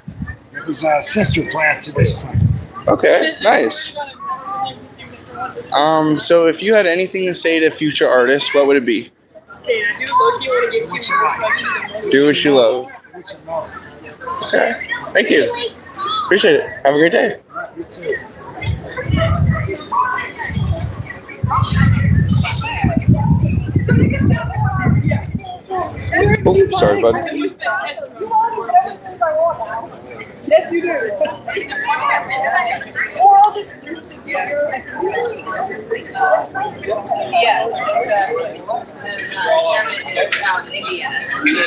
was a sister plant to this plant. Okay, nice. So if you had anything to say to future artists, what would it be? Do what you love. Okay, thank you. Appreciate it. Have a great day. You too. Oh, sorry, bud. Yes, you do. Or I'll just. Yes, exactly.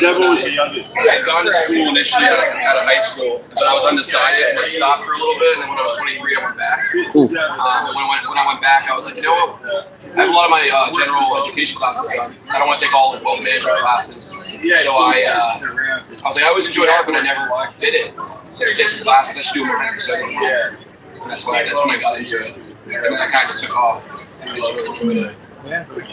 Devil was the youngest. I had gone to school initially out of high school, but I was undecided and I stopped for a little bit. And then when I was 23, I went back. When I went back, I was like, you know what? I have a lot of my general education classes done. I don't want to take all the well management classes. So I was like, I always enjoyed art, but I never did it. So I should take some classes. I should do it 100%. That's when I got into it. And then I kind of just took off. And I just really enjoyed it.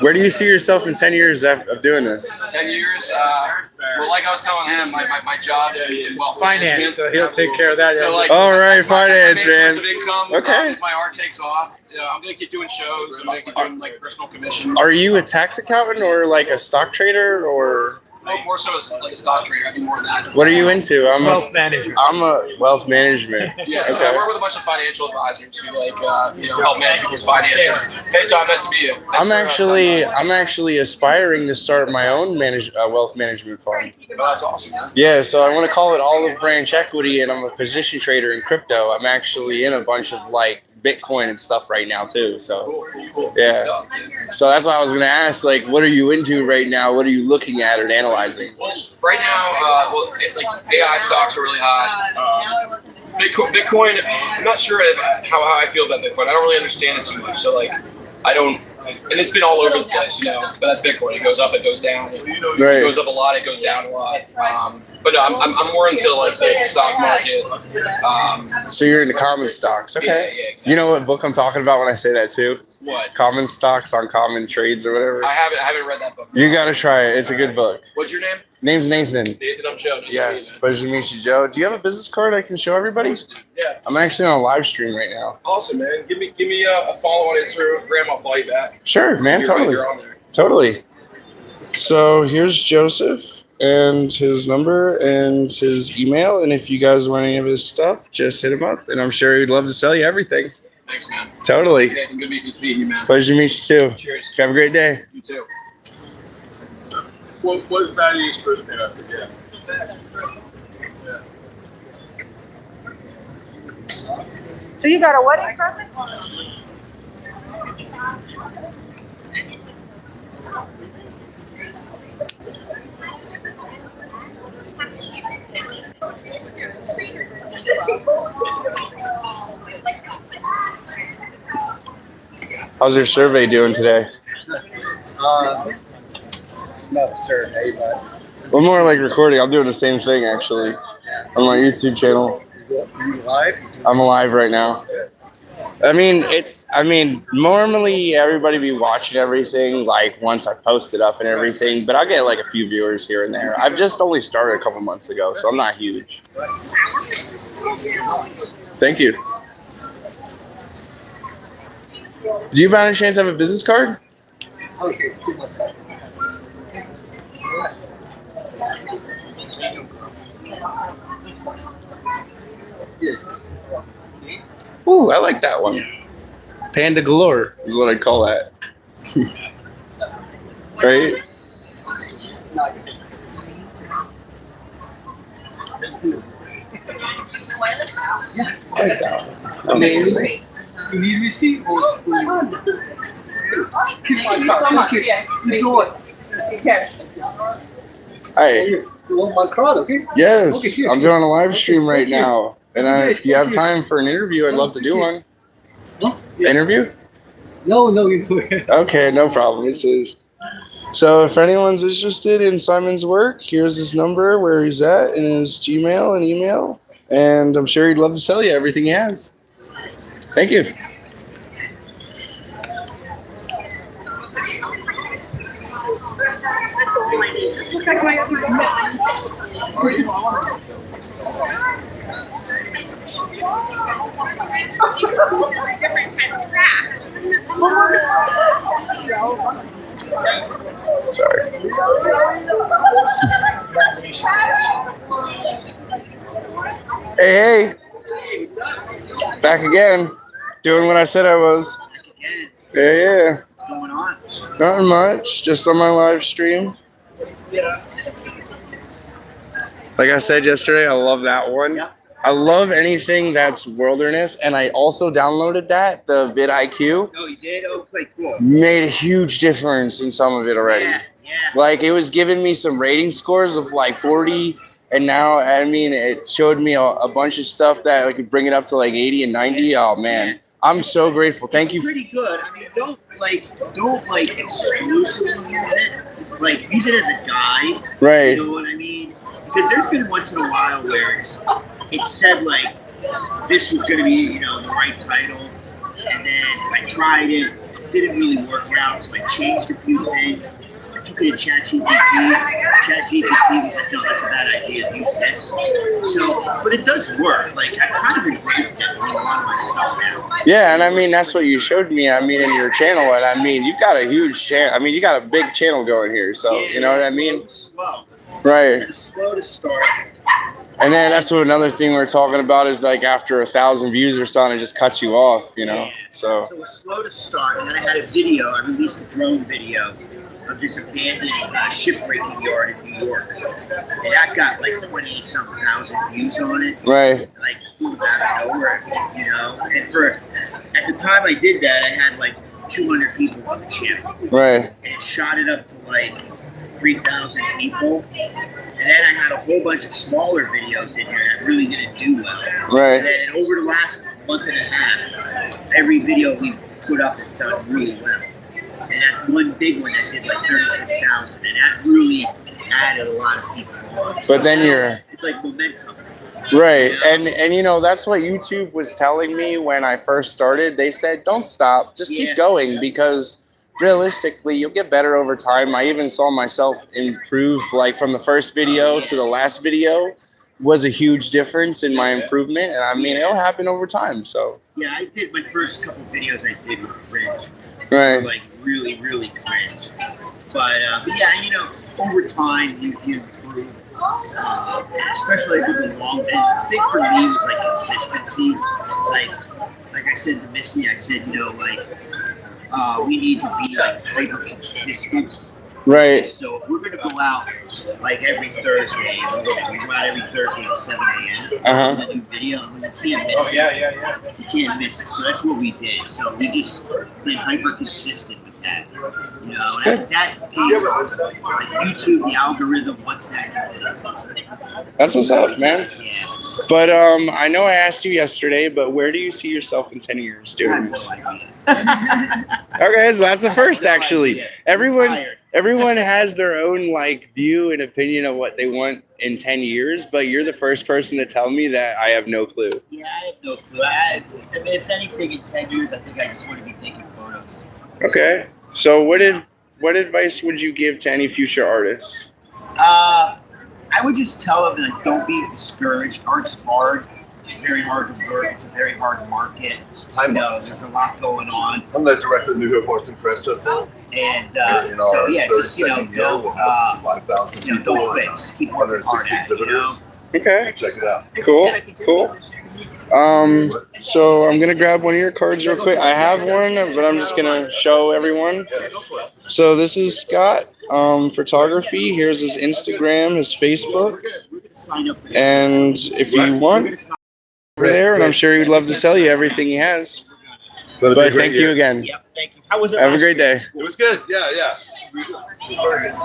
Where do you see yourself in 10 years of doing this? 10 years, well, like I was telling him, my job's in wealth Finance, management. so he'll take care of that. So like, All right, finance, my main man. source of income. Okay. If my art takes off, I'm gonna keep doing shows. I'm gonna keep doing like personal commissions. Are you a tax accountant or like a stock trader or? more so as like a stock trader. I do more than that. What are you into? I'm Wealth management. I'm a wealth management. Yeah, so I work with a bunch of financial advisors who help manage people's finances. Hey Tom, nice to meet you. I'm actually aspiring to start my own wealth management fund. Oh, that's awesome, man. Yeah, so I want to call it Olive Branch Equity, and I'm a position trader in crypto. I'm actually in a bunch of like Bitcoin and stuff right now too. So yeah, so that's why I was gonna ask, like, what are you into right now? What are you looking at or analyzing? Right now, like AI stocks are really hot. Bitcoin, I'm not sure how I feel about Bitcoin. I don't really understand it too much. So like, I don't, and it's been all over the place, But that's Bitcoin. It goes up, it goes down. It goes up a lot, it goes down a lot. But no, I'm more into like the stock market. So you're into common stocks, okay? Yeah, exactly. You know what book I'm talking about when I say that too? What? Common Stocks on Common Trades or whatever. I haven't read that book. You gotta try it. It's a good book. What's your name? Name's Nathan. Nathan, I'm Joe. Nice Yes, to meet you. pleasure to meet you, Joe. Do you have a business card I can show everybody? Yeah. I'm actually on a live stream right now. Awesome, man. Give me a follow on Instagram. I'll follow you back. Sure, man. Totally. You're on there. Totally. So here's Joseph and his number and his email. And if you guys want any of his stuff, just hit him up. And I'm sure he'd love to sell you everything. Thanks, man. Totally. Nathan, good meeting you, man. Pleasure to meet you too. Cheers. Have a great day. You too. What's Patty's first name? I forget. So you got a wedding present? How's your survey doing today? It's not a survey, but We're more like recording. I'm doing the same thing actually on my YouTube channel. you live? I'm alive right now. I mean, normally everybody be watching everything like once I post it up and everything, but I get like a few viewers here and there. I've just only started a couple months ago, so I'm not huge. Thank you. Do you by any chance have a business card? Okay, give me a second. Ooh, I like that one. Panda galore is what I'd call that. Right? I like that one. Amazing. You need receipt or Thank you so much. Yeah. Enjoy. Yes. Hi. You want my card, okay? Yes, Okay, here, I'm here. doing a live stream right Thank you. now. And if you have time for an interview, I'd love to do one. Interview? No, you do it. Okay, no problem. This is. So if anyone's interested in Simon's work, here's his number, where he's at, and his Gmail and email. And I'm sure he'd love to sell you everything he has. Thank you. That's all I need. Just look like my other Different kind of craft. Sorry. Hey. Back again. Doing what I said I was. Yeah. What's going on? Nothing much. Just on my live stream. Like I said yesterday, I love that one. I love anything that's wilderness, and I also downloaded that, the vidIQ. Oh, you did? Okay, cool. Made a huge difference in some of it already. Yeah. Like, it was giving me some rating scores of like 40, and now, I mean, it showed me a bunch of stuff that I could bring it up to like 80 and 90. Oh, man. I'm so grateful. Thank you. It's pretty good. I mean, don't exclusively use it. Like, use it as a guide. Right. You know what I mean? Because there's been once in a while where it said like this was going to be, the right title, and then I tried it, didn't really work out, so I changed a few things. I took it to ChatGPT. ChatGPT was like, no, that's a bad idea. Use this. So, but it does work. Like, I've kind of embraced it for a lot of my stuff now. Yeah, and I mean, that's what you showed me, I mean, in your channel, and I mean, you've got a huge channel. I mean, you got a big channel going here, so, you know what I mean? Slow. Right. It was slow to start. And then that's what another thing we're talking about is like after 1,000 views or something, it just cuts you off, you know? So it was slow to start, and then I had a video. I released a drone video of this abandoned shipbreaking yard in New York, and that got like 20-some thousand views on it. Right. Like out of nowhere, you know. And at the time I did that, I had like 200 people on the channel. Right. And it shot it up to like 3,000 people. And then I had a whole bunch of smaller videos in here that really didn't do well. Right. And then over the last month and a half, every video we've put up has done really well. And that one big one that did like 36,000, and that really added a lot of people on. So but then you're it's like momentum. right. And you know, that's what YouTube was telling me when I first started. They said, don't stop, just keep going, because realistically you'll get better over time. I even saw myself improve, like from the first video to the last video was a huge difference in my improvement, and I mean it'll happen over time. So yeah, I did my first couple videos I did were cringe. Right. They were like really, really cringe. But yeah, you know, over time you improve. Especially with the long, and the thing for me was like consistency. Like I said to Missy, I said, you know, like we need to be like hyper consistent. Right. So if we're gonna go out like every Thursday, we go out every Thursday at 7 a.m. Uh-huh. with a new video, I mean, you can't miss it. You can't miss it. So that's what we did. So we just been hyper consistent with that. You know, and that pays off. Like YouTube, the algorithm wants that consistency. that's what's up, man. Yeah. But I know I asked you yesterday, but where do you see yourself in 10 years doing this? Okay, so that's the first actually. Everyone has their own like view and opinion of what they want in 10 years, but you're the first person to tell me that I have no clue. Yeah, I have no clue. I mean, if anything, in 10 years, I think I just want to be taking photos. Okay. So what advice would you give to any future artists? I would just tell them, like, don't be discouraged. Art's hard. It's very hard to work. It's a very hard market. You know, there's a lot going on. I'm the director of New York Arts and Press Festival. And so yeah, just don't quit. Just keep working hard at it. You know? Okay. Check it out. Cool. So I'm gonna grab one of your cards real quick. I have one, but I'm just gonna show everyone. So this is Scott, photography. Here's his Instagram, his Facebook, and if you want, over there, and I'm sure he'd love to sell you everything he has. But thank you again. Yep, thank you. How was it? Have a great day. It was good. Yeah. It was very good.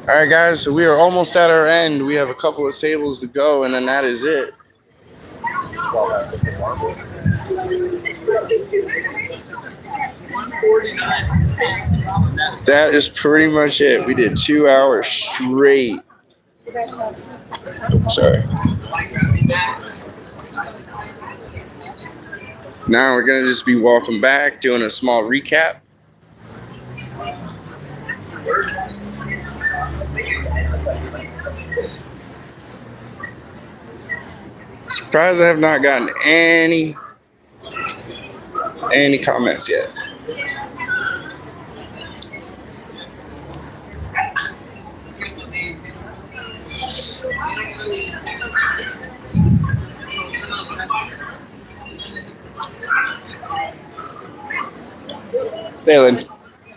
All right, guys. So we are almost at our end. We have a couple of tables to go, and then that is it. That is pretty much it. We did 2 hours straight. Sorry. Now we're gonna just be walking back, doing a small recap. Surprised I have not gotten any comments yet. Dalen.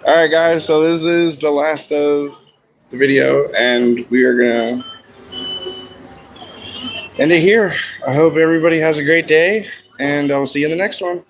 All right, guys. So this is the last of the video, and we are gonna end it here. I hope everybody has a great day, and I'll see you in the next one.